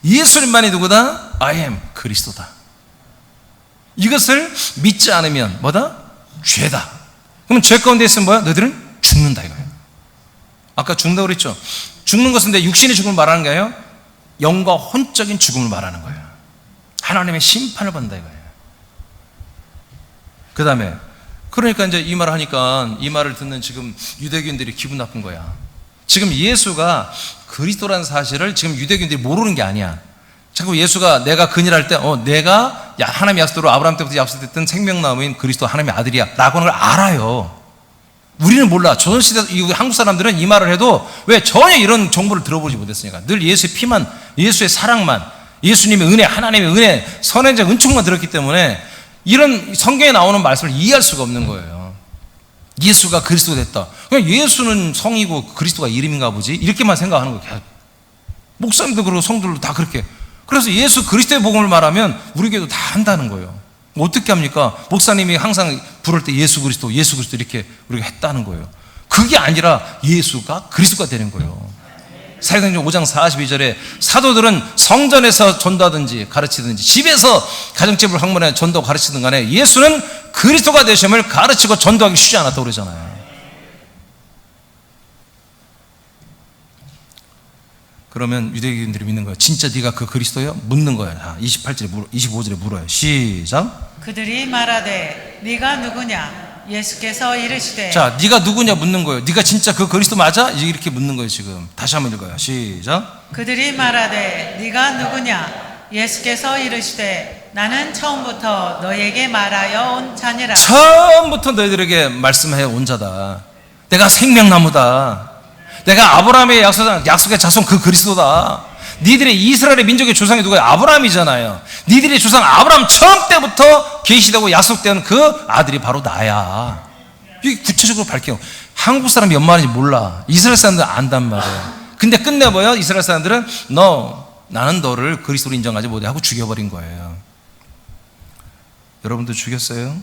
S1: 예수님만이 누구다? I am 그리스도다. 이것을 믿지 않으면 뭐다? 죄다. 그럼 죄 가운데 있으면 뭐야? 너희들은 죽는다 이거예요. 아까 죽는다고 그랬죠? 죽는 것은 내 육신의 죽음을 말하는 거예요? 영과 혼적인 죽음을 말하는 거예요. 하나님의 심판을 받는다 이거예요. 그 다음에 그러니까 이제 이 말을 하니까 이 말을 듣는 지금 유대교인들이 기분 나쁜 거야. 지금 예수가 그리스도라는 사실을 지금 유대교인들이 모르는 게 아니야. 자꾸 예수가 내가 근일할 때 내가 하나님의 약속대로 아브라함 때부터 약속됐던 생명나무인 그리스도 하나님의 아들이야 라고 하는 걸 알아요. 우리는 몰라. 조선시대 한국 사람들은 이 말을 해도 왜 전혀 이런 정보를 들어보지 못했으니까. 늘 예수의 피만, 예수의 사랑만, 예수님의 은혜, 하나님의 은혜, 선행적 은총만 들었기 때문에 이런 성경에 나오는 말씀을 이해할 수가 없는 거예요. 예수가 그리스도 됐다. 그냥 예수는 성이고 그리스도가 이름인가 보지? 이렇게만 생각하는 거예요. 목사님도 그러고 성도들도 다 그렇게. 그래서 예수 그리스도의 복음을 말하면 우리 교회도 다 한다는 거예요. 어떻게 합니까? 목사님이 항상 부를 때 예수 그리스도 이렇게 우리가 했다는 거예요. 그게 아니라 예수가 그리스도가 되는 거예요. 사도행전 5장 42절에 사도들은 성전에서 전도하든지 가르치든지 집에서 가정집을 방문해 전도 가르치든 간에 예수는 그리스도가 되심을 가르치고 전도하기 쉽지 않았다고 그러잖아요. 그러면 유대인들이 믿는 거예요. 진짜 네가 그 그리스도예요? 묻는 거예요. 25절에 물어요. 시작.
S2: 그들이 말하되 네가 누구냐? 예수께서 이르시되.
S1: 자, 네가 누구냐 묻는 거예요. 네가 진짜 그 그리스도 맞아? 이렇게 묻는 거예요. 지금 다시 한번 읽어요. 시작.
S2: 그들이 말하되 네가 누구냐? 예수께서 이르시되 나는 처음부터 너희에게 말하여 온 자니라.
S1: 처음부터 너희들에게 말씀해 온 자다. 내가 생명나무다. 내가 아브라함의 약속의 자손 그 그리스도다. 니들의 이스라엘의 민족의 조상이 누구예요? 아브라함이잖아요. 니들의 조상 아브라함 처음 때부터 계시되고 약속된 그 아들이 바로 나야. 이게 구체적으로 밝혀요. 한국 사람이 연말인지 몰라. 이스라엘 사람들은 안단 말이에요. 근데 끝내 뭐예요? 이스라엘 사람들은 나는 너를 그리스도로 인정하지 못해 하고 죽여버린 거예요. 여러분도 죽였어요?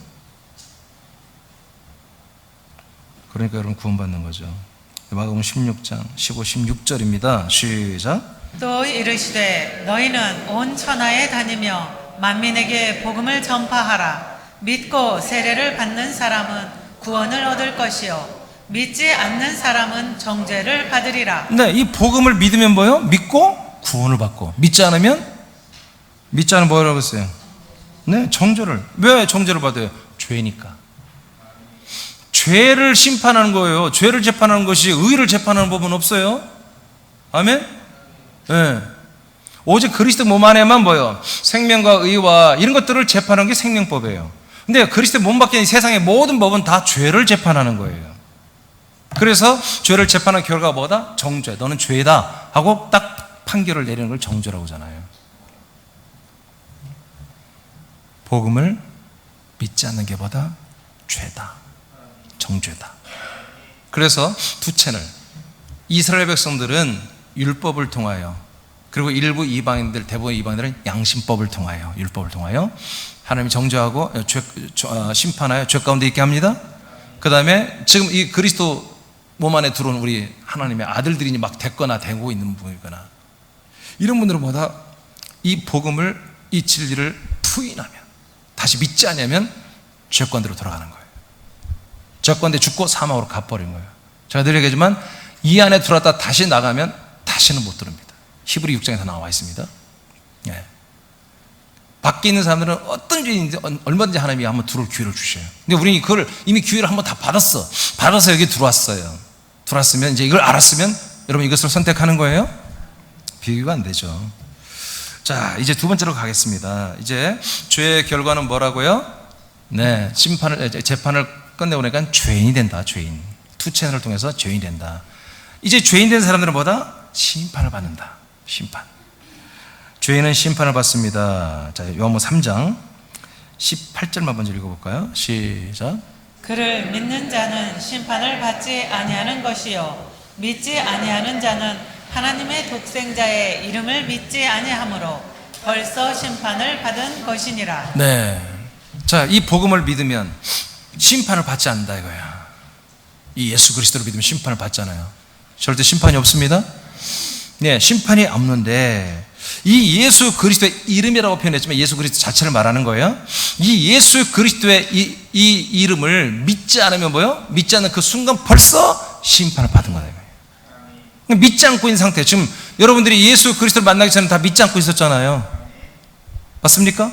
S1: 그러니까 여러분 구원받는 거죠. 마가복음 16장 15, 16절입니다. 시작.
S2: 또 이르시되 너희는 온 천하에 다니며 만민에게 복음을 전파하라. 믿고 세례를 받는 사람은 구원을 얻을 것이요 믿지 않는 사람은 정죄를 받으리라.
S1: 네, 이 복음을 믿으면 뭐요? 믿고 구원을 받고, 믿지 않으면 뭐라고 했어요? 네, 정죄를. 왜 정죄를 받아요? 죄니까. 죄를 심판하는 거예요. 죄를 재판하는 것이 의를 재판하는 법은 없어요. 아멘? 네. 오직 그리스도 몸 안에만 뭐예요? 생명과 의와 이런 것들을 재판하는 게 생명법이에요. 근데 그리스도 몸 밖에 이 세상의 모든 법은 다 죄를 재판하는 거예요. 그래서 죄를 재판한 결과가 뭐다? 정죄. 너는 죄다 하고 딱 판결을 내리는 걸 정죄라고 하잖아요. 복음을 믿지 않는 게 뭐다? 죄다. 정죄다. 그래서 두 채널. 이스라엘 백성들은 율법을 통하여, 그리고 일부 이방인들, 대부분 이방인들은 양심법을 통하여, 율법을 통하여 하나님이 정죄하고 심판하여 죄 가운데 있게 합니다. 그 다음에 지금 이 그리스도 몸 안에 들어온 우리 하나님의 아들들이 막 됐거나 되고 있는 분이거나 이런 분들은 뭐다? 이 복음을, 이 진리를 부인하면, 다시 믿지 않으면 죄권대로 돌아가는 거예요. 죄권대 죽고 사망으로 가버린 거예요. 제가 늘 얘기하지만 이 안에 들어왔다 다시 나가면 다시는 못 들어옵니다. 히브리 6장에 다 나와 있습니다. 예. 밖에 있는 사람들은 어떤 죄인지 얼마든지 하나님이 한번 들어올 기회를 주셔요. 근데 우리는 그걸 이미 기회를 한번 다 받아서 여기 들어왔어요. 들어왔으면, 이제 이걸 알았으면 여러분 이것을 선택하는 거예요? 비교가 안 되죠. 자, 이제 두 번째로 가겠습니다. 이제 죄의 결과는 뭐라고요? 네, 재판을 끝내보니까 죄인이 된다. 죄인. 투 채널을 통해서 죄인이 된다. 이제 죄인 된 사람들은 뭐다? 심판을 받는다. 심판. 죄인은 심판을 받습니다. 자, 요한복음 3장 18절만 먼저 읽어볼까요? 시작.
S2: 그를 믿는 자는 심판을 받지 아니하는 것이요 믿지 아니하는 자는 하나님의 독생자의 이름을 믿지 아니하므로 벌써 심판을 받은 것이니라.
S1: 네. 자, 이 복음을 믿으면 심판을 받지 않는다 이거야. 이 예수 그리스도를 믿으면 심판을 받잖아요. 절대 심판이 없습니다. 네, 심판이 없는데 이 예수 그리스도의 이름이라고 표현했지만 예수 그리스도 자체를 말하는 거예요. 이 예수 그리스도의 이 이름을 믿지 않으면 뭐요? 믿지 않는 그 순간 벌써 심판을 받은 거다 이거예요. 믿지 않고 있는 상태. 지금 여러분들이 예수 그리스도를 만나기 전에 다 믿지 않고 있었잖아요. 맞습니까?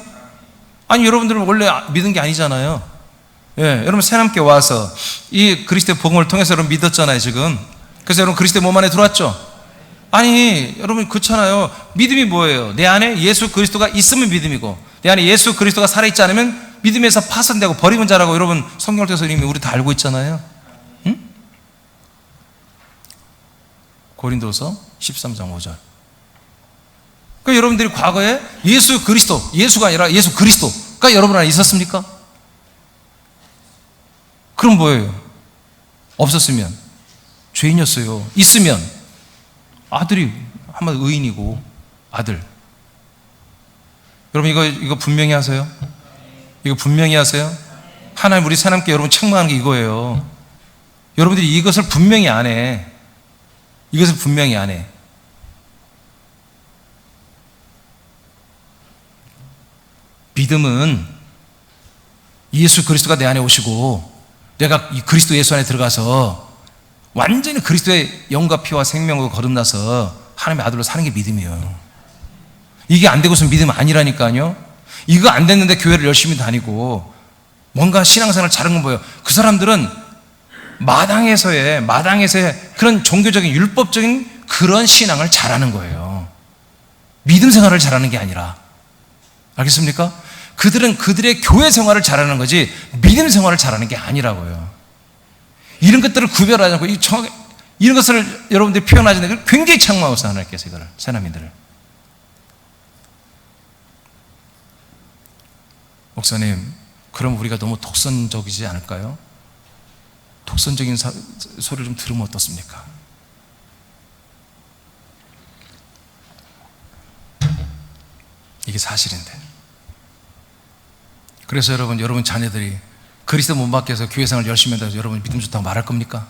S1: 아니, 여러분들은 원래 믿은 게 아니잖아요. 예, 여러분 새함께 와서 이 그리스도의 복음을 통해서 여러분 믿었잖아요 지금. 그래서 여러분 그리스도의 몸 안에 들어왔죠. 아니, 여러분 그렇잖아요. 믿음이 뭐예요? 내 안에 예수 그리스도가 있으면 믿음이고, 내 안에 예수 그리스도가 살아있지 않으면 믿음에서 파손되고 버림은 자라고 여러분 성경을 통해서 이미 우리 다 알고 있잖아요. 응? 고린도서 13장 5절. 그러니까 여러분들이 과거에 예수 그리스도, 예수가 아니라 예수 그리스도가 여러분 안에 있었습니까? 그럼 뭐예요? 없었으면 죄인이었어요. 있으면 아들이 한마디 의인이고 아들. 여러분 이거 분명히 하세요. 이거 분명히 하세요. 하나님 우리 새함께 여러분 책망하는 게 이거예요. 여러분들이 이것을 분명히 안 해. 이것을 분명히 안 해. 믿음은 예수 그리스도가 내 안에 오시고 내가 이 그리스도 예수 안에 들어가서 완전히 그리스도의 영과 피와 생명으로 거듭나서 하나님의 아들로 사는 게 믿음이에요. 이게 안 되고서 믿음 아니라니까요. 이거 안 됐는데 교회를 열심히 다니고 뭔가 신앙생활 잘한 건 뭐예요? 그 사람들은 마당에서의 그런 종교적인 율법적인 그런 신앙을 잘하는 거예요. 믿음 생활을 잘하는 게 아니라. 알겠습니까? 그들은 그들의 교회 생활을 잘하는 거지 믿음 생활을 잘하는 게 아니라고요. 이런 것들을 구별하지 않고 이런 것을 여러분들이 표현하지 않는 걸 굉장히 책망하고 있어요. 하나님께서 이거를, 새나미들을. 목사님, 그럼 우리가 너무 독선적이지 않을까요? 독선적인 소리를 좀 들으면 어떻습니까? 이게 사실인데. 그래서 여러분 자녀들이 그리스도 몸 밖에서 교회 생활 열심히 한다고 해서 여러분 믿음 좋다고 말할 겁니까?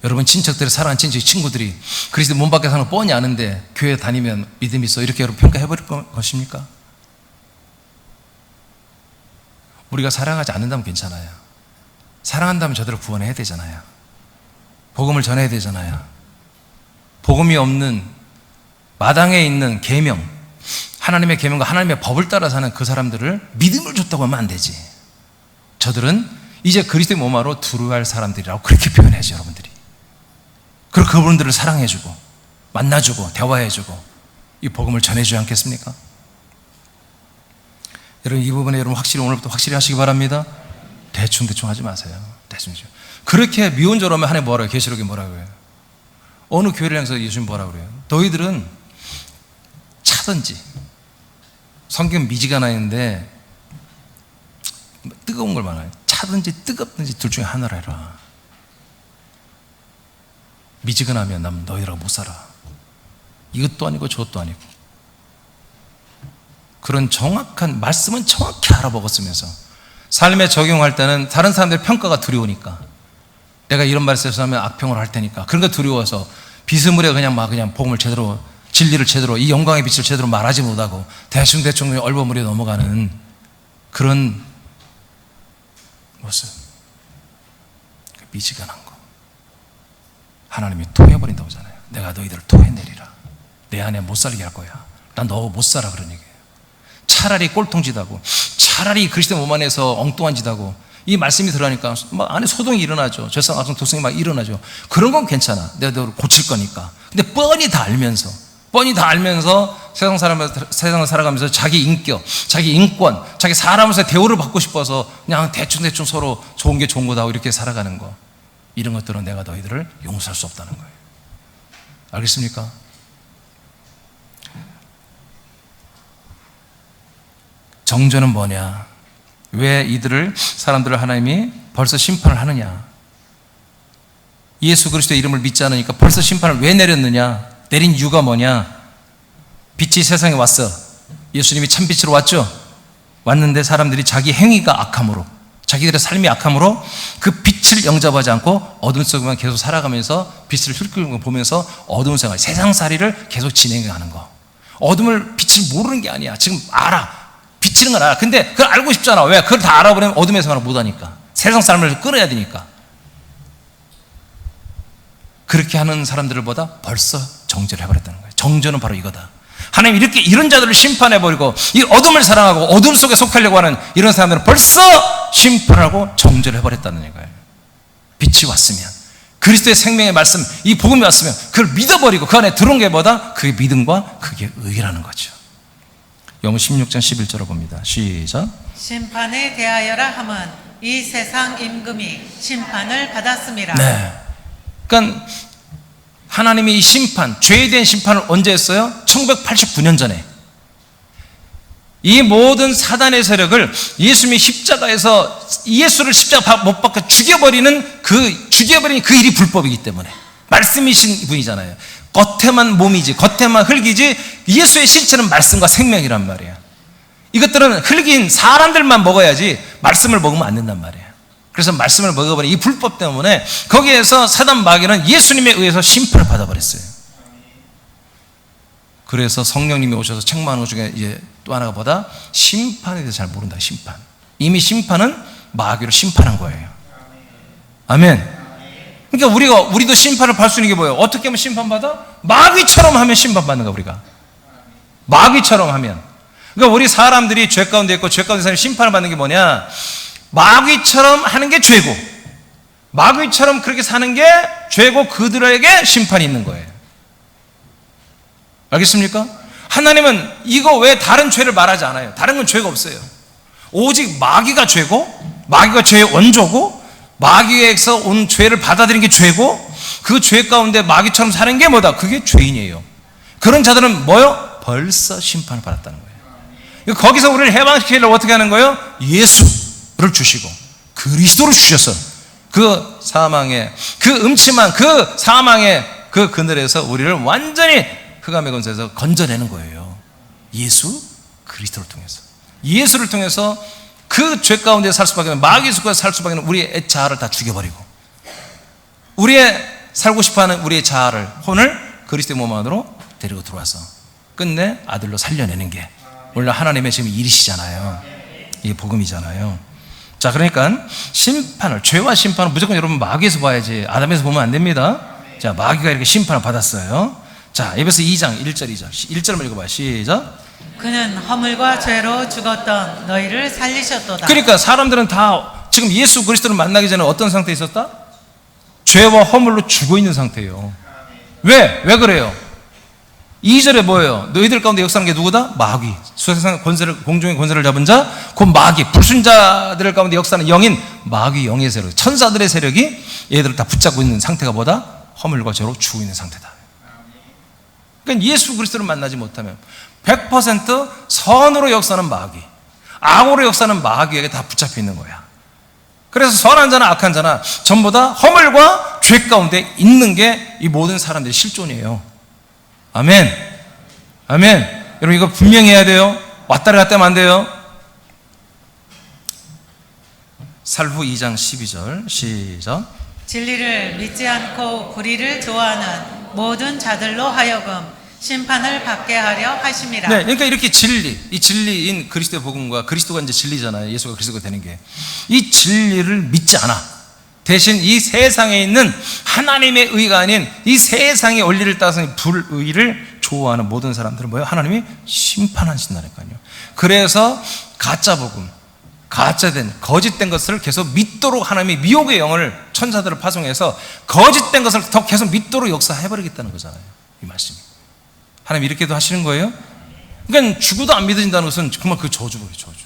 S1: 여러분 친척들이, 사랑하는 친척 친구들이 그리스도 몸 밖에 사는 거 뻔히 아는데 교회 다니면 믿음이 있어 이렇게 여러분 평가해버릴 것입니까? 우리가 사랑하지 않는다면 괜찮아요. 사랑한다면 저들을 구원해야 되잖아요. 복음을 전해야 되잖아요. 복음이 없는 마당에 있는 계명, 하나님의 계명과 하나님의 법을 따라 사는 그 사람들을 믿음을 줬다고 하면 안 되지. 저들은 이제 그리스도의 몸으로 두루할 사람들이라고 그렇게 표현해야죠, 여러분들이. 그리고 그분들을 사랑해주고 만나주고 대화해주고 이 복음을 전해주지 않겠습니까? 여러분 이 부분에 여러분 확실히 오늘부터 확실히 하시기 바랍니다. 대충 하지 마세요. 대충. 그렇게 미온적으로 하면 하나님 뭐라고 해요? 계시록에 뭐라고 해요? 어느 교회를 향해서 예수님 뭐라고 그래요? 너희들은 차든지, 성경 미지가 나 있는데 뜨거운 걸 말해요. 차든지 뜨겁든지 둘 중에 하나라 해라. 미지근하면 난 너희라고 못 살아. 이것도 아니고 저것도 아니고. 그런 정확한 말씀은 정확히 알아먹었으면서 삶에 적용할 때는 다른 사람들의 평가가 두려우니까, 내가 이런 말씀을 하면 악평을 할 테니까 그런 거 두려워서 비스무리하게 그냥 복음을 제대로, 진리를 제대로, 이 영광의 빛을 제대로 말하지 못하고 대충 얼버무려 넘어가는 그런 모습. 미지근한 거 하나님이 토해버린다고 하잖아요. 내가 너희들을 토해내리라. 내 안에 못 살게 할 거야. 난 너 못 살아. 그런 얘기예요. 차라리 꼴통짓하고, 차라리 그리스도 몸 안에서 엉뚱한 짓하고, 이 말씀이 들어가니까 막 안에 소동이 일어나죠. 절상, 악성, 독성이 막 일어나죠. 그런 건 괜찮아. 내가 너를 고칠 거니까. 근데 뻔히 다 알면서 세상을 살아가면서 자기 인격, 자기 인권, 자기 사람으로서의 대우를 받고 싶어서 그냥 대충 서로 좋은 게 좋은 거다 하고 이렇게 살아가는 거, 이런 것들은 내가 너희들을 용서할 수 없다는 거예요. 알겠습니까? 정죄는 뭐냐? 왜 사람들을 하나님이 벌써 심판을 하느냐? 예수 그리스도의 이름을 믿지 않으니까 벌써 심판을 왜 내렸느냐? 내린 이유가 뭐냐? 빛이 세상에 왔어. 예수님이 참빛으로 왔죠? 왔는데 사람들이 자기 행위가 악함으로, 자기들의 삶이 악함으로 그 빛을 영접하지 않고 어둠 속에만 계속 살아가면서 빛을 훑는 거 보면서 어두운 생활, 세상살이를 계속 진행하는 거. 어둠을, 빛을 모르는 게 아니야. 지금 알아. 비치는 건 알아. 근데 그걸 알고 싶잖아. 왜? 그걸 다 알아버리면 어둠의 생활을 못하니까. 세상 사람을 끌어야 되니까. 그렇게 하는 사람들보다 벌써 정죄를 해버렸다는 거예요. 정죄는 바로 이거다. 하나님 이렇게 이런 자들을 심판해버리고 이 어둠을 사랑하고 어둠 속에 속하려고 하는 이런 사람들은 벌써 심판하고 정죄를 해버렸다는 거예요. 빛이 왔으면, 그리스도의 생명의 말씀, 이 복음이 왔으면 그걸 믿어버리고 그 안에 들어온 게 뭐다? 그게 믿음과 그게 의라는 거죠. 영문 16장 11절을 봅니다. 시작.
S2: 심판에 대하여라 함은 이 세상 임금이 심판을 받았음이라.
S1: 네. 그러니까 하나님이 이 심판, 죄에 대한 심판을 언제 했어요? 1989년 전에. 이 모든 사단의 세력을 예수님이 십자가에서 예수를 십자가 못 박혀 죽여버리는 그 일이 불법이기 때문에. 말씀이신 분이잖아요. 겉에만 몸이지, 겉에만 흙이지, 예수의 신체는 말씀과 생명이란 말이야. 이것들은 흙인 사람들만 먹어야지 말씀을 먹으면 안 된단 말이야. 그래서 말씀을 먹어버린 이 불법 때문에 거기에서 사단 마귀는 예수님에 의해서 심판을 받아버렸어요. 그래서 성령님이 오셔서 책망하는 것 중에 이제 또 하나가 뭐다? 심판에 대해서 잘 모른다. 심판. 이미 심판은 마귀로 심판한 거예요. 아멘. 그러니까 우리도 심판을 받을 수 있는 게 뭐예요? 어떻게 하면 심판받아? 마귀처럼 하면 심판받는 거야, 우리가. 마귀처럼 하면. 그러니까 우리 사람들이 죄 가운데 있고 죄 가운데 사람이 심판을 받는 게 뭐냐? 마귀처럼 하는 게 죄고, 마귀처럼 그렇게 사는 게 죄고, 그들에게 심판이 있는 거예요. 알겠습니까? 하나님은 이거 왜 다른 죄를 말하지 않아요? 다른 건 죄가 없어요. 오직 마귀가 죄고, 마귀가 죄의 원조고, 마귀에서 온 죄를 받아들이는 게 죄고, 그 죄 가운데 마귀처럼 사는 게 뭐다? 그게 죄인이에요. 그런 자들은 뭐요? 벌써 심판을 받았다는 거예요. 거기서 우리를 해방시키려고 어떻게 하는 거예요? 예수를 주시고 그리스도를 주셔서 그 사망의, 그 음침한 그 사망의 그 그늘에서 우리를 완전히 흑암의 권세에서 건져내는 거예요. 예수 그리스도를 통해서. 예수를 통해서 그 죄 가운데 살 수밖에 없는, 마귀 속에서 살 수밖에 없는 우리의 자아를 다 죽여버리고, 우리의 살고 싶어하는 우리의 자아를, 혼을 그리스도의 몸 안으로 데리고 들어와서 끝내 아들로 살려내는 게 원래 하나님의 지금 일이시잖아요. 이게 복음이잖아요. 자, 그러니까 심판을, 죄와 심판을 무조건 여러분 마귀에서 봐야지 아담에서 보면 안 됩니다. 자, 마귀가 이렇게 심판을 받았어요. 자, 에베소 2장 1절 2절 1절만 읽어봐요. 시작.
S2: 그는 허물과 죄로 죽었던 너희를 살리셨도다.
S1: 그러니까 사람들은 다 지금 예수 그리스도를 만나기 전에 어떤 상태에 있었다? 죄와 허물로 죽어 있는 상태예요. 왜 그래요? 2절에 뭐예요? 너희들 가운데 역사하는 게 누구다? 마귀. 세상 권세를, 공중의 권세를 잡은 자, 그 마귀. 불순자들 가운데 역사하는 영인 마귀, 영의 세력, 천사들의 세력이 얘들을 다 붙잡고 있는 상태가 뭐다? 허물과 죄로 죽어 있는 상태다. 그러니까 예수 그리스도를 만나지 못하면 100% 선으로 역사하는 마귀, 악으로 역사하는 마귀에게 다 붙잡혀 있는 거야. 그래서 선한 자나 악한 자나 전부 다 허물과 죄 가운데 있는 게 이 모든 사람들의 실존이에요. 아멘. 아멘. 여러분 이거 분명히 해야 돼요. 왔다리 갔다 하면 안 돼요. 살후 2장 12절 시작.
S2: 진리를 믿지 않고 불의를 좋아하는 모든 자들로 하여금 심판을 받게 하려 하심이라.
S1: 네, 그러니까 이렇게 진리, 이 진리인 그리스도의 복음과 그리스도가 이제 진리잖아요. 예수가 그리스도가 되는 게. 이 진리를 믿지 않아. 대신 이 세상에 있는 하나님의 의가 아닌 이 세상의 원리를 따라서 불의를 좋아하는 모든 사람들은 뭐예요? 하나님이 심판하신다니까요. 그래서 가짜 복음, 가짜된, 거짓된 것을 계속 믿도록 하나님이 미혹의 영을 천사들을 파송해서 거짓된 것을 더 계속 믿도록 역사해버리겠다는 거잖아요. 이 말씀이. 하나님 이렇게도 하시는 거예요? 그러니까 죽어도 안 믿어진다는 것은 정말 그 저주예요, 저주.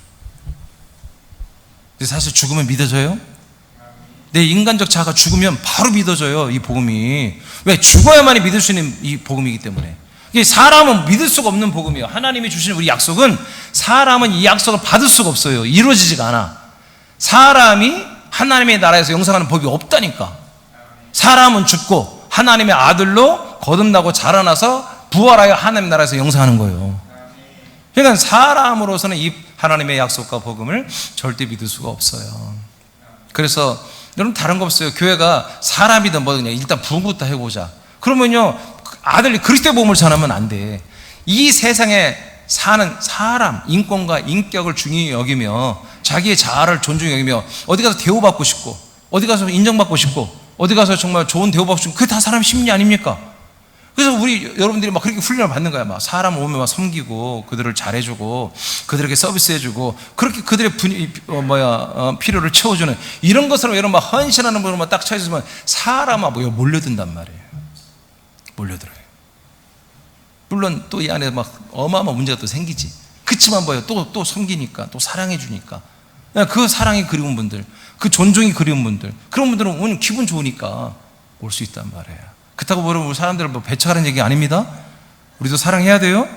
S1: 근데 사실 죽으면 믿어져요? 내 인간적 자아가 죽으면 바로 믿어져요, 이 복음이. 왜? 죽어야만이 믿을 수 있는 이 복음이기 때문에. 이게 사람은 믿을 수가 없는 복음이에요. 하나님이 주시는 우리 약속은 사람은 이 약속을 받을 수가 없어요. 이루어지지가 않아. 사람이 하나님의 나라에서 영생하는 법이 없다니까. 사람은 죽고 하나님의 아들로 거듭나고 자라나서 부활하여 하나님의 나라에서 영생하는 거예요. 그러니까 사람으로서는 이 하나님의 약속과 복음을 절대 믿을 수가 없어요. 그래서 여러분 다른 거 없어요. 교회가 사람이든 뭐든 일단 부흥부터 해보자. 그러면요 아들이 그리스도의 복음을 전하면 안 돼. 이 세상에 사는 사람 인권과 인격을 중요히 여기며 자기의 자아를 존중히 여기며 어디 가서 대우받고 싶고 어디 가서 인정받고 싶고 어디 가서 정말 좋은 대우받고 싶고 그게 다 사람 심리 아닙니까? 그래서 우리 여러분들이 막 그렇게 훈련을 받는 거야. 막 사람 오면 막 섬기고 그들을 잘해주고 그들에게 서비스해주고 그렇게 그들의 필요를 채워주는 이런 것으로 여러분 막 헌신하는 분만 딱 찾으면 사람아 몰려든단 말이에요. 몰려들어요. 물론 또 이 안에 막 어마어마한 문제가 또 생기지. 그치만 또 섬기니까 또 사랑해주니까 그 사랑이 그리운 분들, 그 존중이 그리운 분들, 그런 분들은 오늘 기분 좋으니까 올 수 있단 말이에요. 그렇다고 우리 사람들을 배척하는 얘기 아닙니다. 우리도 사랑해야 돼요.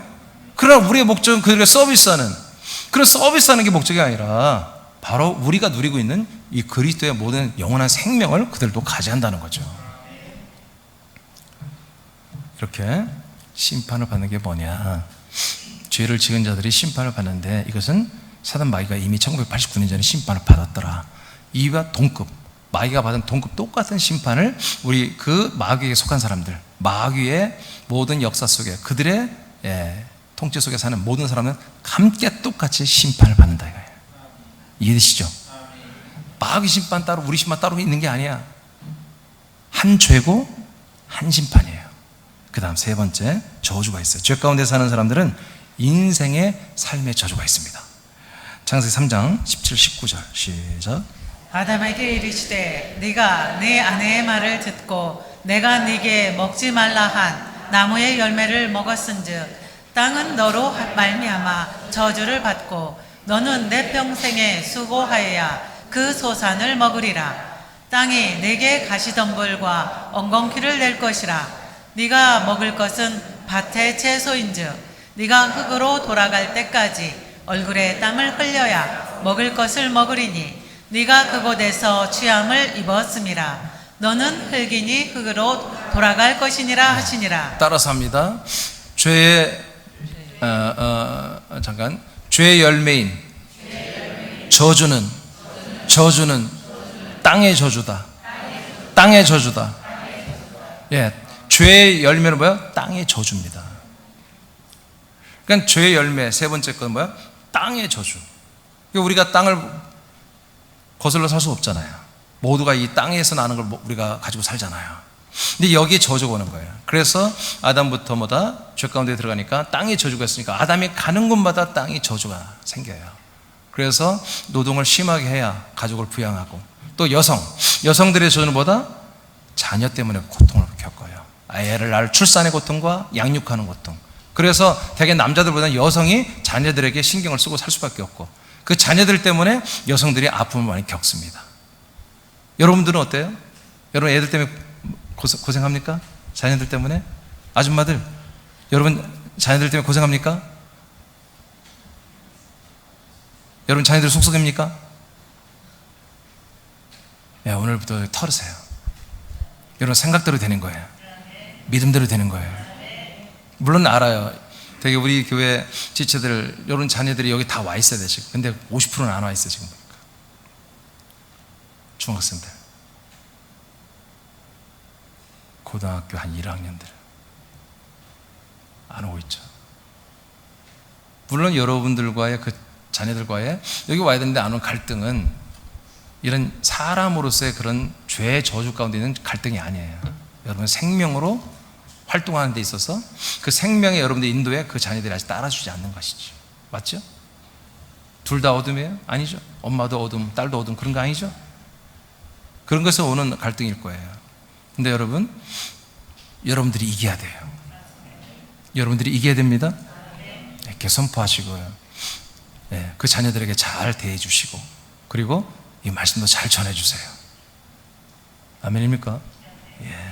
S1: 그러나 우리의 목적은 그들에게 서비스하는, 그런 서비스하는 게 목적이 아니라 바로 우리가 누리고 있는 이 그리스도의 모든 영원한 생명을 그들도 가져한다는 거죠. 이렇게 심판을 받는 게 뭐냐? 죄를 지은 자들이 심판을 받는데 이것은 사단 마귀가 이미 1989년 전에 심판을 받았더라. 이와 동급, 마귀가 받은 동급 똑같은 심판을 우리 그 마귀에게 속한 사람들, 마귀의 모든 역사 속에 그들의 통치 속에 사는 모든 사람은 함께 똑같이 심판을 받는다 이거예요. 이해되시죠? 마귀 심판 따로 우리 심판 따로 있는 게 아니야. 한 죄고 한 심판이에요. 그 다음 세 번째 저주가 있어요. 죄 가운데 사는 사람들은 인생의 삶의 저주가 있습니다. 창세기 3장 17, 19절 시작.
S2: 아담에게 이르시되 네가 네 아내의 말을 듣고 내가 네게 먹지 말라 한 나무의 열매를 먹었은즉 땅은 너로 말미암아 저주를 받고 너는 내 평생에 수고하여야 그 소산을 먹으리라. 땅이 네게 가시덤불과 엉겅퀴를 낼 것이라. 네가 먹을 것은 밭의 채소인즉 네가 흙으로 돌아갈 때까지 얼굴에 땀을 흘려야 먹을 것을 먹으리니 네가 그곳에서 취함을 입었음이라. 너는 흙이니 흙으로 돌아갈 것이니라 하시니라.
S1: 따라서 합니다. 죄의 죄의 열매인 저주는 땅의 저주다. 땅의 저주다. 예, 죄의 열매는 뭐야? 땅의 저주입니다. 그러니까 죄의 열매 세 번째 건 뭐야? 땅의 저주. 그러니까 우리가 땅을 거슬러 살 수 없잖아요. 모두가 이 땅에서 나는 걸 우리가 가지고 살잖아요. 근데 여기에 저주가 오는 거예요. 그래서 아담부터 뭐다? 죄 가운데 들어가니까 땅의 저주가 있으니까 아담이 가는 곳마다 땅의 저주가 생겨요. 그래서 노동을 심하게 해야 가족을 부양하고, 또 여성들의 저주는 뭐다? 자녀 때문에 고통을 겪어요. 나를 출산의 고통과 양육하는 고통. 그래서 대개 남자들보다는 여성이 자녀들에게 신경을 쓰고 살 수밖에 없고, 그 자녀들 때문에 여성들이 아픔을 많이 겪습니다. 여러분들은 어때요? 여러분 애들 때문에 고생합니까? 자녀들 때문에? 아줌마들, 여러분 자녀들 때문에 고생합니까? 여러분 자녀들 속썩입니까? 야, 오늘부터 털으세요. 여러분 생각대로 되는 거예요. 믿음대로 되는 거예요. 물론 알아요. 되게 우리 교회 지체들, 여러분 자녀들이 여기 다 와 있어야 돼 지금. 근데 50%는 안 와 있어 지금. 중학생들, 고등학교 한 1학년들 안 오고 있죠. 물론 여러분들과의 그 자녀들과의 여기 와야 되는데 안 오는 갈등은 이런 사람으로서의 그런 죄의 저주 가운데 있는 갈등이 아니에요. 여러분 생명으로 활동하는 데 있어서 그 생명의 여러분들 인도에 그 자녀들이 아직 따라주지 않는 것이죠. 맞죠? 둘 다 어둠이에요? 아니죠. 엄마도 어둠, 딸도 어둠, 그런 거 아니죠? 그런 것에서 오는 갈등일 거예요. 근데 여러분, 여러분들이 이겨야 돼요. 여러분들이 이겨야 됩니다. 이렇게 선포하시고요. 네, 그 자녀들에게 잘 대해주시고, 그리고 이 말씀도 잘 전해주세요. 아멘입니까? 예.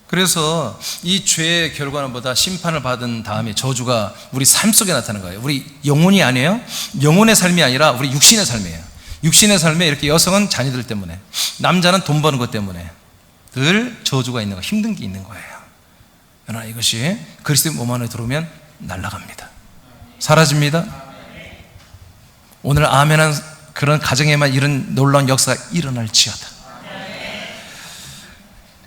S1: 그래서 이 죄의 결과는 뭐다? 심판을 받은 다음에 저주가 우리 삶 속에 나타나는 거예요. 우리 영혼이 아니에요. 영혼의 삶이 아니라 우리 육신의 삶이에요. 육신의 삶에 이렇게 여성은 자녀들 때문에, 남자는 돈 버는 것 때문에 늘 저주가 있는 거, 힘든 게 있는 거예요. 그러나 이것이 그리스도의 몸 안에 들어오면 날아갑니다. 사라집니다. 오늘 아멘한 그런 가정에만 이런 놀라운 역사가 일어날지어다.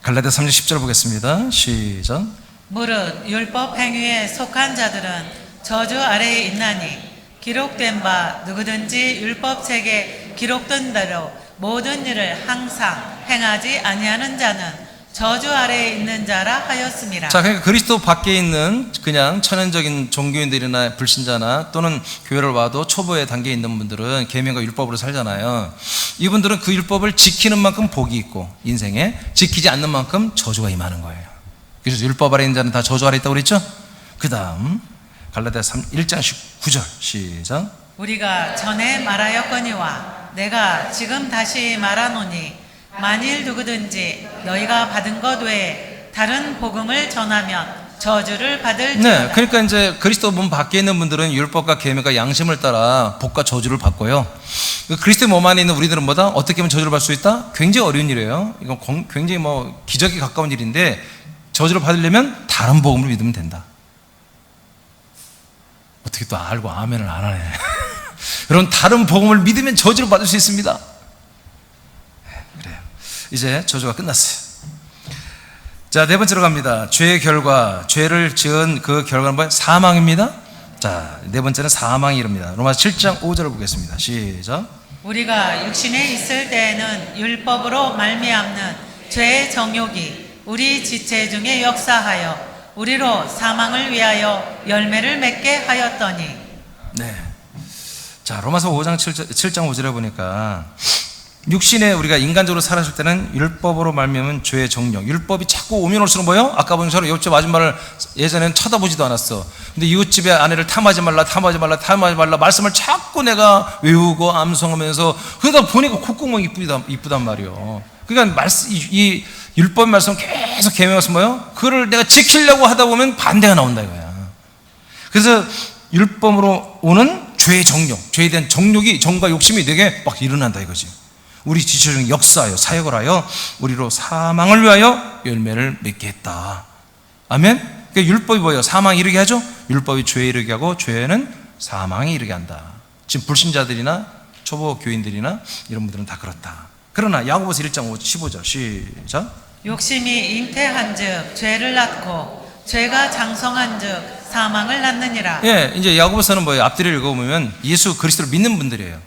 S1: 갈라디아 3장 10절 보겠습니다. 시작.
S2: 무릇 율법 행위에 속한 자들은 저주 아래에 있나니 기록된 바 누구든지 율법책에 기록된 대로 모든 일을 항상 행하지 아니하는 자는 저주 아래에 있는 자라 하였습니다.
S1: 자, 그러니까 그리스도 밖에 있는 그냥 천연적인 종교인들이나 불신자나 또는 교회를 와도 초보의 단계에 있는 분들은 계명과 율법으로 살잖아요. 이분들은 그 율법을 지키는 만큼 복이 있고 인생에, 지키지 않는 만큼 저주가 임하는 거예요. 그래서 율법 아래 있는 자는 다 저주 아래 있다고 그랬죠? 그 다음 갈라디아 1장 19절 시작.
S2: 우리가 전에 말하였거니와 내가 지금 다시 말하노니 만일 누구든지 너희가 받은 것 외에 다른 복음을 전하면 저주를 받을지어다.
S1: 네, 그러니까 이제 그리스도 몸 밖에 있는 분들은 율법과 계명과 양심을 따라 복과 저주를 받고요. 그리스도 몸 안에 있는 우리들은 뭐다? 어떻게 하면 저주를 받을 수 있다? 굉장히 어려운 일이에요. 이건 굉장히 기적에 가까운 일인데, 저주를 받으려면 다른 복음을 믿으면 된다. 어떻게 또 알고 아멘을 안 하네. 여러분, 다른 복음을 믿으면 저주를 받을 수 있습니다. 이제 저주가 끝났어요. 자, 네 번째로 갑니다. 죄의 결과, 죄를 지은 그 결과는 뭐예요? 사망입니다. 자, 네 번째는 사망이 이릅니다. 로마서 7장 5절을 보겠습니다. 시작.
S2: 우리가 육신에 있을 때에는 율법으로 말미암는 죄의 정욕이 우리 지체 중에 역사하여 우리로 사망을 위하여 열매를 맺게 하였더니.
S1: 네. 자, 로마서 5장 7장 5절에 보니까 육신에 우리가 인간적으로 살았을 때는 율법으로 말미암은 죄의 정욕, 율법이 자꾸 오면 올수록 뭐예요? 아까 본 것처럼 이웃집 아줌마를 예전에는 쳐다보지도 않았어. 근데 이웃집의 아내를 탐하지 말라 말씀을 자꾸 내가 외우고 암송하면서, 그러다 보니까 콧구멍이 이쁘단 말이에요. 그러니까 이 율법 말씀 계속 계명해서 뭐예요? 그걸 내가 지키려고 하다 보면 반대가 나온다 이거야. 그래서 율법으로 오는 죄의 정욕, 죄에 대한 정욕이, 정과 욕심이 내게 막 일어난다 이거지. 우리 지체 중에 역사하여 사역을 하여 우리로 사망을 위하여 열매를 맺게 했다. 아멘? 그러니까 율법이 뭐예요? 사망에 이르게 하죠? 율법이 죄에 이르게 하고 죄는 사망에 이르게 한다. 지금 불신자들이나 초보 교인들이나 이런 분들은 다 그렇다. 그러나 야고보서 1장 15절 시작.
S2: 욕심이 잉태한즉 죄를 낳고 죄가 장성한즉 사망을 낳느니라.
S1: 예, 이제 야고보서는 뭐예요? 앞뒤를 읽어보면 예수 그리스도를 믿는 분들이에요.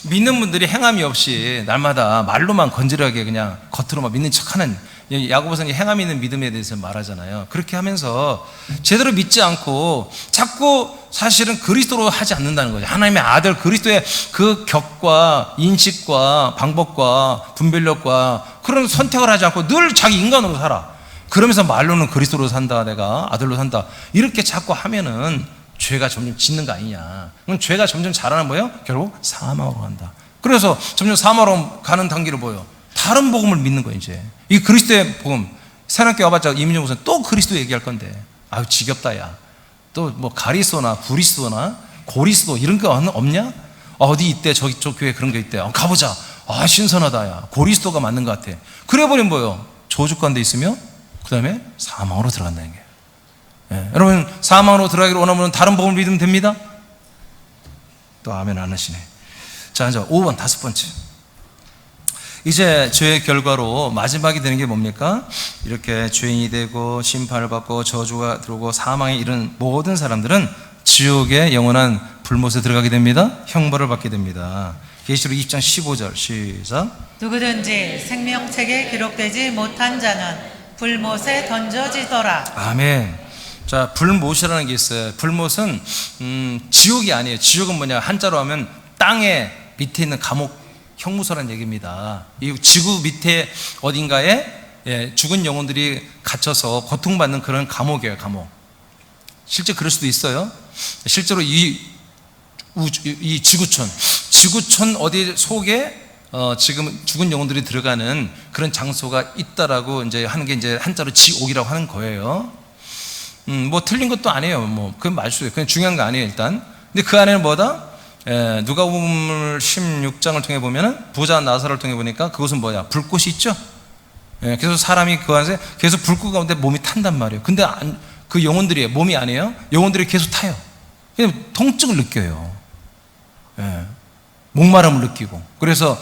S1: 믿는 분들이 행함이 없이 날마다 말로만 건질하게 그냥 겉으로만 믿는 척하는, 야고보서는 행함이 있는 믿음에 대해서 말하잖아요. 그렇게 하면서 제대로 믿지 않고 자꾸 사실은 그리스도로 하지 않는다는 거죠. 하나님의 아들 그리스도의 그 격과 인식과 방법과 분별력과 그런 선택을 하지 않고 늘 자기 인간으로 살아. 그러면서 말로는 그리스도로 산다, 내가 아들로 산다, 이렇게 자꾸 하면은 죄가 점점 짓는 거 아니냐. 그럼 죄가 점점 자라는 뭐예요? 결국 사망으로 간다. 그래서 점점 사망으로 가는 단계를 뭐예요? 다른 복음을 믿는 거예요. 이제 이 그리스도의 복음, 새롭게 와봤자 이민정 목사는 또 그리스도 얘기할 건데, 아유 지겹다 야. 또 뭐 가리소나 구리스도나 고리스도 이런 거 없냐? 어디 있대, 저 교회 그런 게 있대. 가보자. 아 신선하다 야. 고리스도가 맞는 것 같아. 그래버리면 뭐예요? 저주 가운데 있으며 그 다음에 사망으로 들어간다는 거예요. 예, 여러분 사망으로 들어가기를 원하면 다른 복음을 믿으면 됩니다. 또 아멘 안 하시네. 자, 이제 5번 다섯 번째. 이제 죄의 결과로 마지막이 되는 게 뭡니까? 이렇게 죄인이 되고 심판을 받고 저주가 들어오고 사망에 이른 모든 사람들은 지옥의 영원한 불못에 들어가게 됩니다. 형벌을 받게 됩니다. 계시록 2장 15절 시작.
S2: 누구든지 생명책에 기록되지 못한 자는 불못에 던져지더라.
S1: 아멘. 자, 불못이라는 게 있어요. 불못은 지옥이 아니에요. 지옥은 뭐냐? 한자로 하면 땅에 밑에 있는 감옥, 형무소라는 얘기입니다. 이 지구 밑에 어딘가에 죽은 영혼들이 갇혀서 고통받는 그런 감옥이에요. 감옥. 실제 그럴 수도 있어요. 실제로 이 지구촌 어디 속에 지금 죽은 영혼들이 들어가는 그런 장소가 있다라고 이제 하는 게 이제 한자로 지옥이라고 하는 거예요. 뭐 틀린 것도 아니에요. 뭐 그건 맞을 수 있어요. 그냥 중요한 거 아니에요, 일단. 근데 그 안에는 뭐다? 누가복음 16장을 통해 보면은 부자 나사로를 통해 보니까 그것은 뭐야? 불꽃이 있죠. 그래서 사람이 그 안에서 계속 불꽃 가운데 몸이 탄단 말이에요. 근데 그 영혼들이 몸이 아니에요. 영혼들이 계속 타요. 그냥 통증을 느껴요. 목마름을 느끼고. 그래서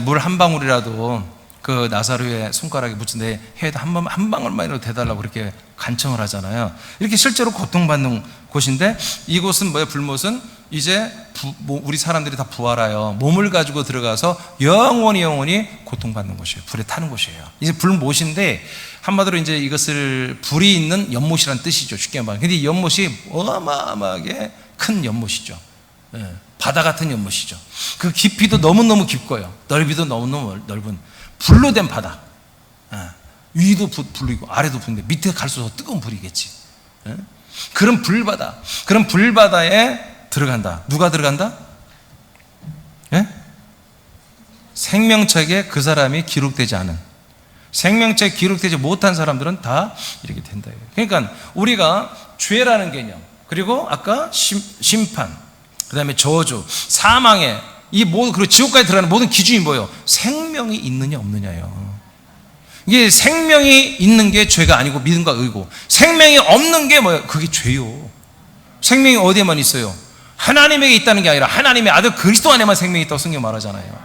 S1: 물 한 방울이라도 그 나사로의 손가락에 묻힌데 해에다 한 방울만이라도 대달라고 그렇게 간청을 하잖아요. 이렇게 실제로 고통받는 곳인데, 이곳은 뭐예요? 불못은 이제 우리 사람들이 다 부활하여 몸을 가지고 들어가서 영원히 고통받는 곳이에요. 불에 타는 곳이에요. 이제 불못인데 한마디로 이제 이것을 불이 있는 연못이라는 뜻이죠. 쉽게 말하면. 근데 이 연못이 어마어마하게 큰 연못이죠. 바다 같은 연못이죠. 그 깊이도 너무너무 깊고요. 넓이도 너무너무 넓은 불로 된 바다. 위도 불이고 아래도 불인데 밑에 갈수록 뜨거운 불이겠지. 그런 불바다, 그런 불바다에 들어간다. 누가 들어간다? 생명책에 그 사람이 기록되지 않은, 생명책에 기록되지 못한 사람들은 다 이렇게 된다. 그러니까 우리가 죄라는 개념, 그리고 아까 심판, 그 다음에 저주, 사망에 이 모든, 그리고 지옥까지 들어가는 모든 기준이 뭐예요? 생명이 있느냐 없느냐예요. 이게 생명이 있는 게 죄가 아니고 믿음과 의고, 생명이 없는 게 뭐예요? 그게 죄요. 생명이 어디에만 있어요? 하나님에게 있다는 게 아니라 하나님의 아들 그리스도 안에만 생명이 있다고 성경 말하잖아요.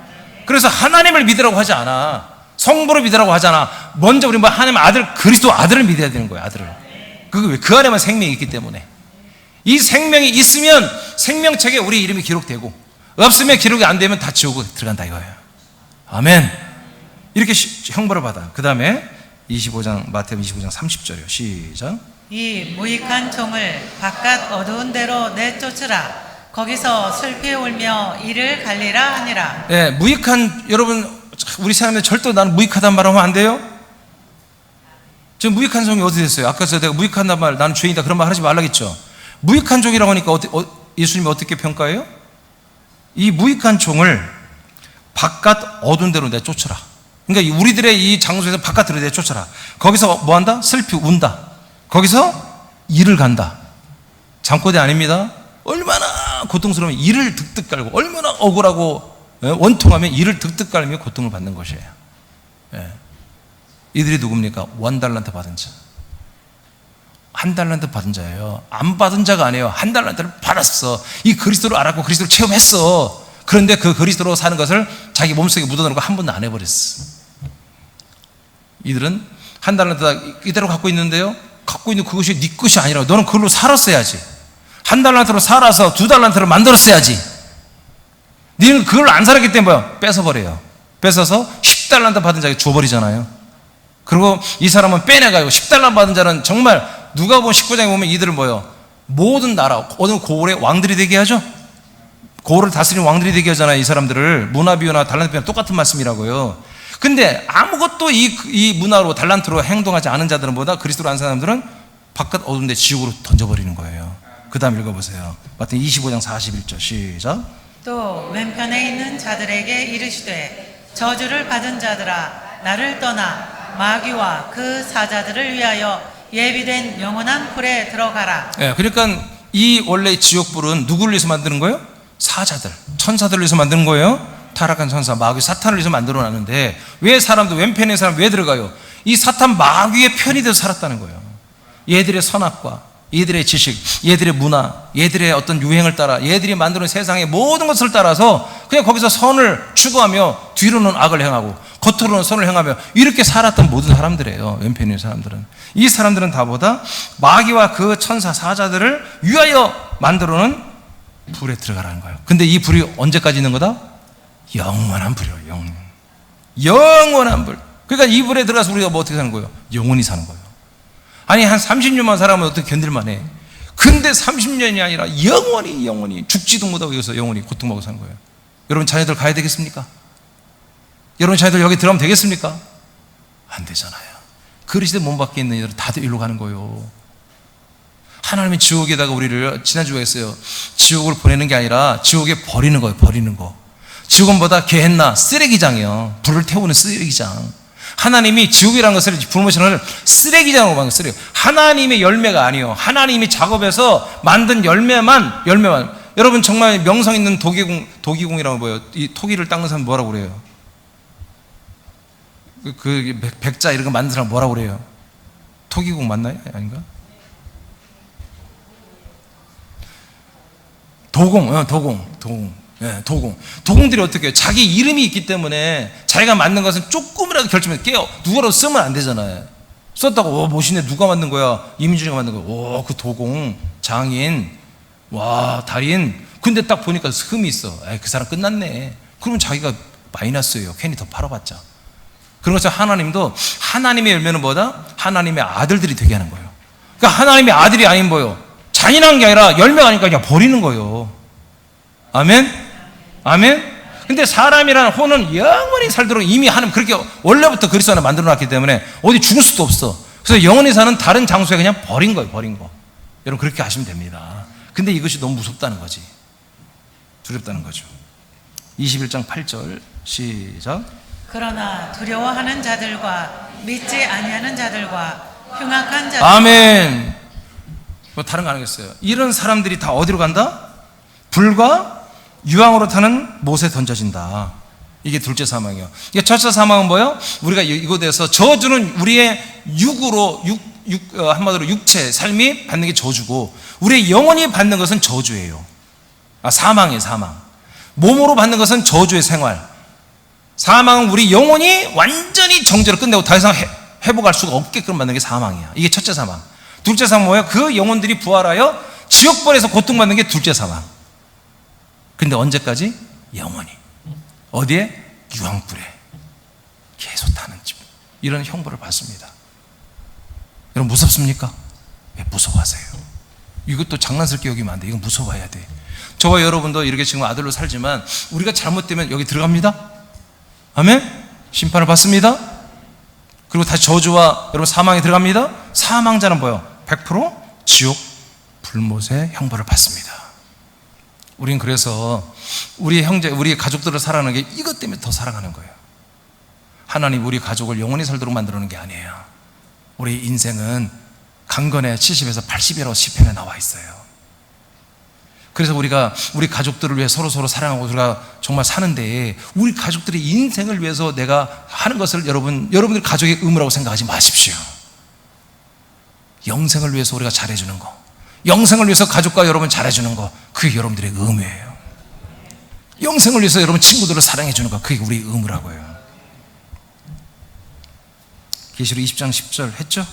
S1: 그래서 하나님을 믿으라고 하지 않아. 성부를 믿으라고 하잖아. 먼저 우리 하나님의 아들 그리스도 아들을 믿어야 되는 거예요. 아들을. 그 안에만 생명이 있기 때문에. 이 생명이 있으면 생명책에 우리 이름이 기록되고, 없으면 기록이 안 되면 다 지옥으로 들어간다 이거예요. 아멘. 이렇게 형벌을 받아. 그 다음에 25장, 마태복음 25장 30절이요. 시작.
S2: 이 무익한 종을 바깥 어두운 데로 내쫓으라. 거기서 슬피 울며 이를 갈리라 하니라.
S1: 무익한, 여러분 우리 사람들 절대 나는 무익하단 말하면 안 돼요. 지금 무익한 종이 어디 됐어요? 아까 내가 무익한단 말, 나는 죄인이다 그런 말 하지 말라겠죠. 무익한 종이라고 하니까 예수님이 어떻게 평가해요? 이 무익한 종을 바깥 어두운 데로 내쫓으라. 그러니까 우리들의 이 장소에서 바깥으로 내쫓아라. 거기서 뭐 한다? 슬피 운다. 거기서 이를 간다. 잠꼬대 아닙니다. 얼마나 고통스러우면 이를 득득 깔고, 얼마나 억울하고 원통하면 이를 득득 깔며 고통을 받는 것이에요. 이들이 누굽니까? 1달란트 받은 자. 1달란트 받은 자예요. 안 받은 자가 아니에요. 1달란트를 받았어. 이 그리스도를 알았고 그리스도를 체험했어. 그런데 그 그리스도로 사는 것을 자기 몸속에 묻어놓고 한 번도 안 해버렸어. 이들은 한 달란트 이대로 갖고 있는데요, 갖고 있는 그것이 네 것이 아니라 너는 그걸로 살았어야지. 한 달란트로 살아서 2달란트를 만들었어야지. 너는 그걸 안 살았기 때문에 뭐야? 뺏어버려요. 뺏어서 10달란트 받은 자에게 줘버리잖아요. 그리고 이 사람은 빼내가요. 10달란트 받은 자는 정말 누가 보면 19장에 보면 이들을 뭐요? 모든 나라, 어느 고을의 왕들이 되게 하죠. 고을을 다스리는 왕들이 되게 하잖아요. 이 사람들을. 문화비유나 달란트 비유나 똑같은 말씀이라고요. 근데 아무것도 이 문화로 달란트로 행동하지 않은 자들은 보다 그리스도로 안 사람들은 바깥 어두운 데 지옥으로 던져버리는 거예요. 그 다음 읽어보세요. 마태복음 25장 41절 시작.
S2: 또 왼편에 있는 자들에게 이르시되 저주를 받은 자들아 나를 떠나 마귀와 그 사자들을 위하여 예비된 영원한 불에 들어가라.
S1: 예, 그러니까 이 원래 지옥불은 누구를 위해서 만드는 거예요? 사자들, 천사들을 위해서 만드는 거예요. 타락한 천사, 마귀, 사탄을 위해서 만들어 놨는데 왜 사람들, 왼편에 있는 사람 왜 들어가요? 이 사탄 마귀의 편이 돼서 살았다는 거예요. 얘들의 선악과 얘들의 지식, 얘들의 문화, 얘들의 어떤 유행을 따라 얘들이 만드는 세상의 모든 것을 따라서 그냥 거기서 선을 추구하며 뒤로는 악을 행하고 겉으로는 선을 행하며 이렇게 살았던 모든 사람들이에요. 왼편에 있는 사람들은. 이 사람들은 다보다 마귀와 그 천사 사자들을 위하여 만들어놓은 불에 들어가라는 거예요. 근데 이 불이 언제까지 있는 거다? 영원한 불이에요. 영원한 불. 그러니까 이 불에 들어가서 우리가 뭐 어떻게 사는 거예요? 영원히 사는 거예요. 아니 한 30년만 살아면 어떻게 견딜만 해. 근데 30년이 아니라 영원히 죽지도 못하고 여기서 영원히 고통받고 사는 거예요. 여러분 자녀들 가야 되겠습니까? 여러분 자녀들 여기 들어가면 되겠습니까? 안 되잖아요. 그리스도의 몸 밖에 있는 이들은 다들 일로 가는 거예요. 하나님이 지옥에다가 우리를 지난주에 했어요. 지옥을 보내는 게 아니라 지옥에 버리는 거예요. 버리는 거. 지옥은 뭐다? 게헨나 쓰레기장이에요. 불을 태우는 쓰레기장. 하나님이 지옥이라는 것을 불모션을 쓰레기장으로 만든 쓰레기. 하나님의 열매가 아니에요. 하나님이 작업해서 만든 열매만. 여러분 정말 명성 있는 도기공이라고 뭐예요? 이 토기를 닦는 사람 뭐라고 그래요? 그 백자 이런 거 만든 사람 뭐라고 그래요? 토기공 맞나요? 아닌가? 도공. 예, 도공들이 어떻게 해요? 자기 이름이 있기 때문에 자기가 만든 것은 조금이라도 결정해서 깨요. 누구라도 쓰면 안 되잖아요. 썼다고 멋있네. 누가 만든 거야? 이민준이가 만든 거야. 오, 그 도공 장인, 와 달인. 근데 딱 보니까 흠이 있어. 에이, 그 사람 끝났네. 그러면 자기가 마이너스예요. 괜히 더 팔아봤자. 그런 것처럼 하나님도 하나님의 열매는 뭐다? 하나님의 아들들이 되게 하는 거예요. 그러니까 하나님의 아들이 아닌 뭐예요? 잔인한 게 아니라 열매가 아니니까 그냥 버리는 거예요. 아멘? 근데 사람이라는 혼은 영원히 살도록 이미 하나님 그렇게 원래부터 그리스도 안에 만들어 놨기 때문에 어디 죽을 수도 없어. 그래서 영원히 사는 다른 장소에 그냥 버린 거예요. 버린 거. 여러분 그렇게 하시면 됩니다. 근데 이것이 너무 무섭다는 거지. 두렵다는 거죠. 21장 8절 시작.
S2: 그러나 두려워하는 자들과 믿지 아니하는 자들과 흉악한 자들.
S1: 아멘. 뭐 다른 거 아니겠어요? 이런 사람들이 다 어디로 간다? 불과 유황으로 타는 못에 던져진다. 이게 둘째 사망이에요. 이게 첫째 사망은 뭐예요? 우리가 이곳에서 저주는 우리의 육으로 한마디로 육체 삶이 받는 게 저주고 우리의 영혼이 받는 것은 저주예요. 사망이에요. 사망. 몸으로 받는 것은 저주의 생활. 사망은 우리 영혼이 완전히 정죄를 끝내고 더 이상 회복할 수가 없게끔 만드는 게 사망이야. 이게 첫째 사망. 둘째 사망은 뭐예요? 그 영혼들이 부활하여 지옥벌에서 고통받는 게 둘째 사망. 근데 언제까지? 영원히. 어디에? 유황불에 계속 타는 집. 이런 형벌을 받습니다. 여러분 무섭습니까? 왜 무서워하세요? 이것도 장난스럽게 여기면 안 돼. 이건 무서워해야 돼. 저와 여러분도 이렇게 지금 아들로 살지만 우리가 잘못되면 여기 들어갑니다. 아멘? 심판을 받습니다. 그리고 다시 저주와 여러분 사망에 들어갑니다. 사망자는 뭐예요? 100% 지옥 불못의 형벌을 받습니다. 우린 그래서 우리 형제, 우리 가족들을 사랑하는 게 이것 때문에 더 사랑하는 거예요. 하나님 우리 가족을 영원히 살도록 만들어놓은 게 아니에요. 우리 인생은 강건의 70에서 80이라고 시편에 나와 있어요. 그래서 우리가 우리 가족들을 위해 서로 사랑하고 우리가 정말 사는데 우리 가족들의 인생을 위해서 내가 하는 것을 여러분들 가족의 의무라고 생각하지 마십시오. 영생을 위해서 우리가 잘해주는 거, 영생을 위해서 가족과 여러분 잘해주는 거, 그게 여러분들의 의무예요. 영생을 위해서 여러분 친구들을 사랑해 주는 것, 그게 우리 의무라고 해요. 계시록 20장 10절 했죠?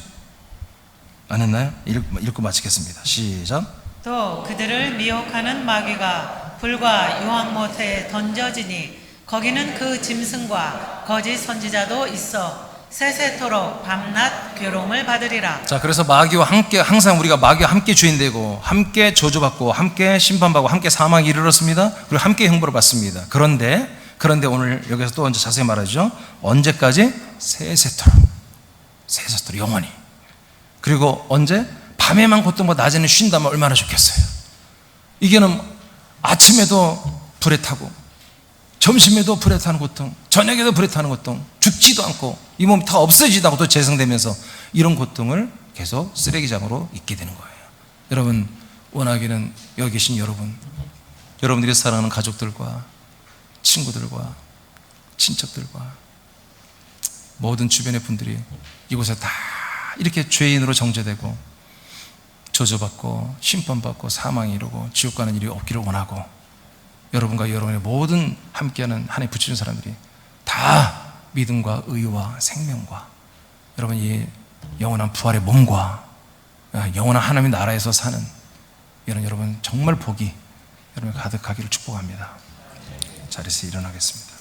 S1: 안 했나요? 읽고 마치겠습니다. 시작.
S2: 또 그들을 미혹하는 마귀가 불과 유황모태에 던져지니 거기는 그 짐승과 거짓 선지자도 있어 세세토록 밤낮 괴로움을 받으리라.
S1: 자, 그래서 마귀와 함께, 항상 우리가 마귀와 함께 주인되고 함께 저주받고 함께 심판받고 함께 사망에 이르렀습니다. 그리고 함께 형벌을 받습니다. 그런데 오늘 여기서 또 언제 자세히 말하죠. 언제까지? 세세토록 영원히. 그리고 언제? 밤에만 고통받고 낮에는 쉰다면 얼마나 좋겠어요. 이게는 아침에도 불에 타고 점심에도 불에 타는 고통, 저녁에도 불에 타는 고통, 죽지도 않고 이 몸이 다 없어지지도 않고 또 재생되면서 이런 고통을 계속 쓰레기장으로 있게 되는 거예요. 여러분, 원하기는 여기 계신 여러분들이 사랑하는 가족들과 친구들과 친척들과 모든 주변의 분들이 이곳에 다 이렇게 죄인으로 정죄되고 저주받고 심판받고 사망에 이르고 지옥 가는 일이 없기를 원하고, 여러분과 여러분의 모든 함께하는 하나님 붙이는 사람들이 다 믿음과 의와 생명과 여러분 이 영원한 부활의 몸과 영원한 하나님의 나라에서 사는 이런 여러분 정말 복이 여러분 가득하기를 축복합니다. 자리에서 일어나겠습니다.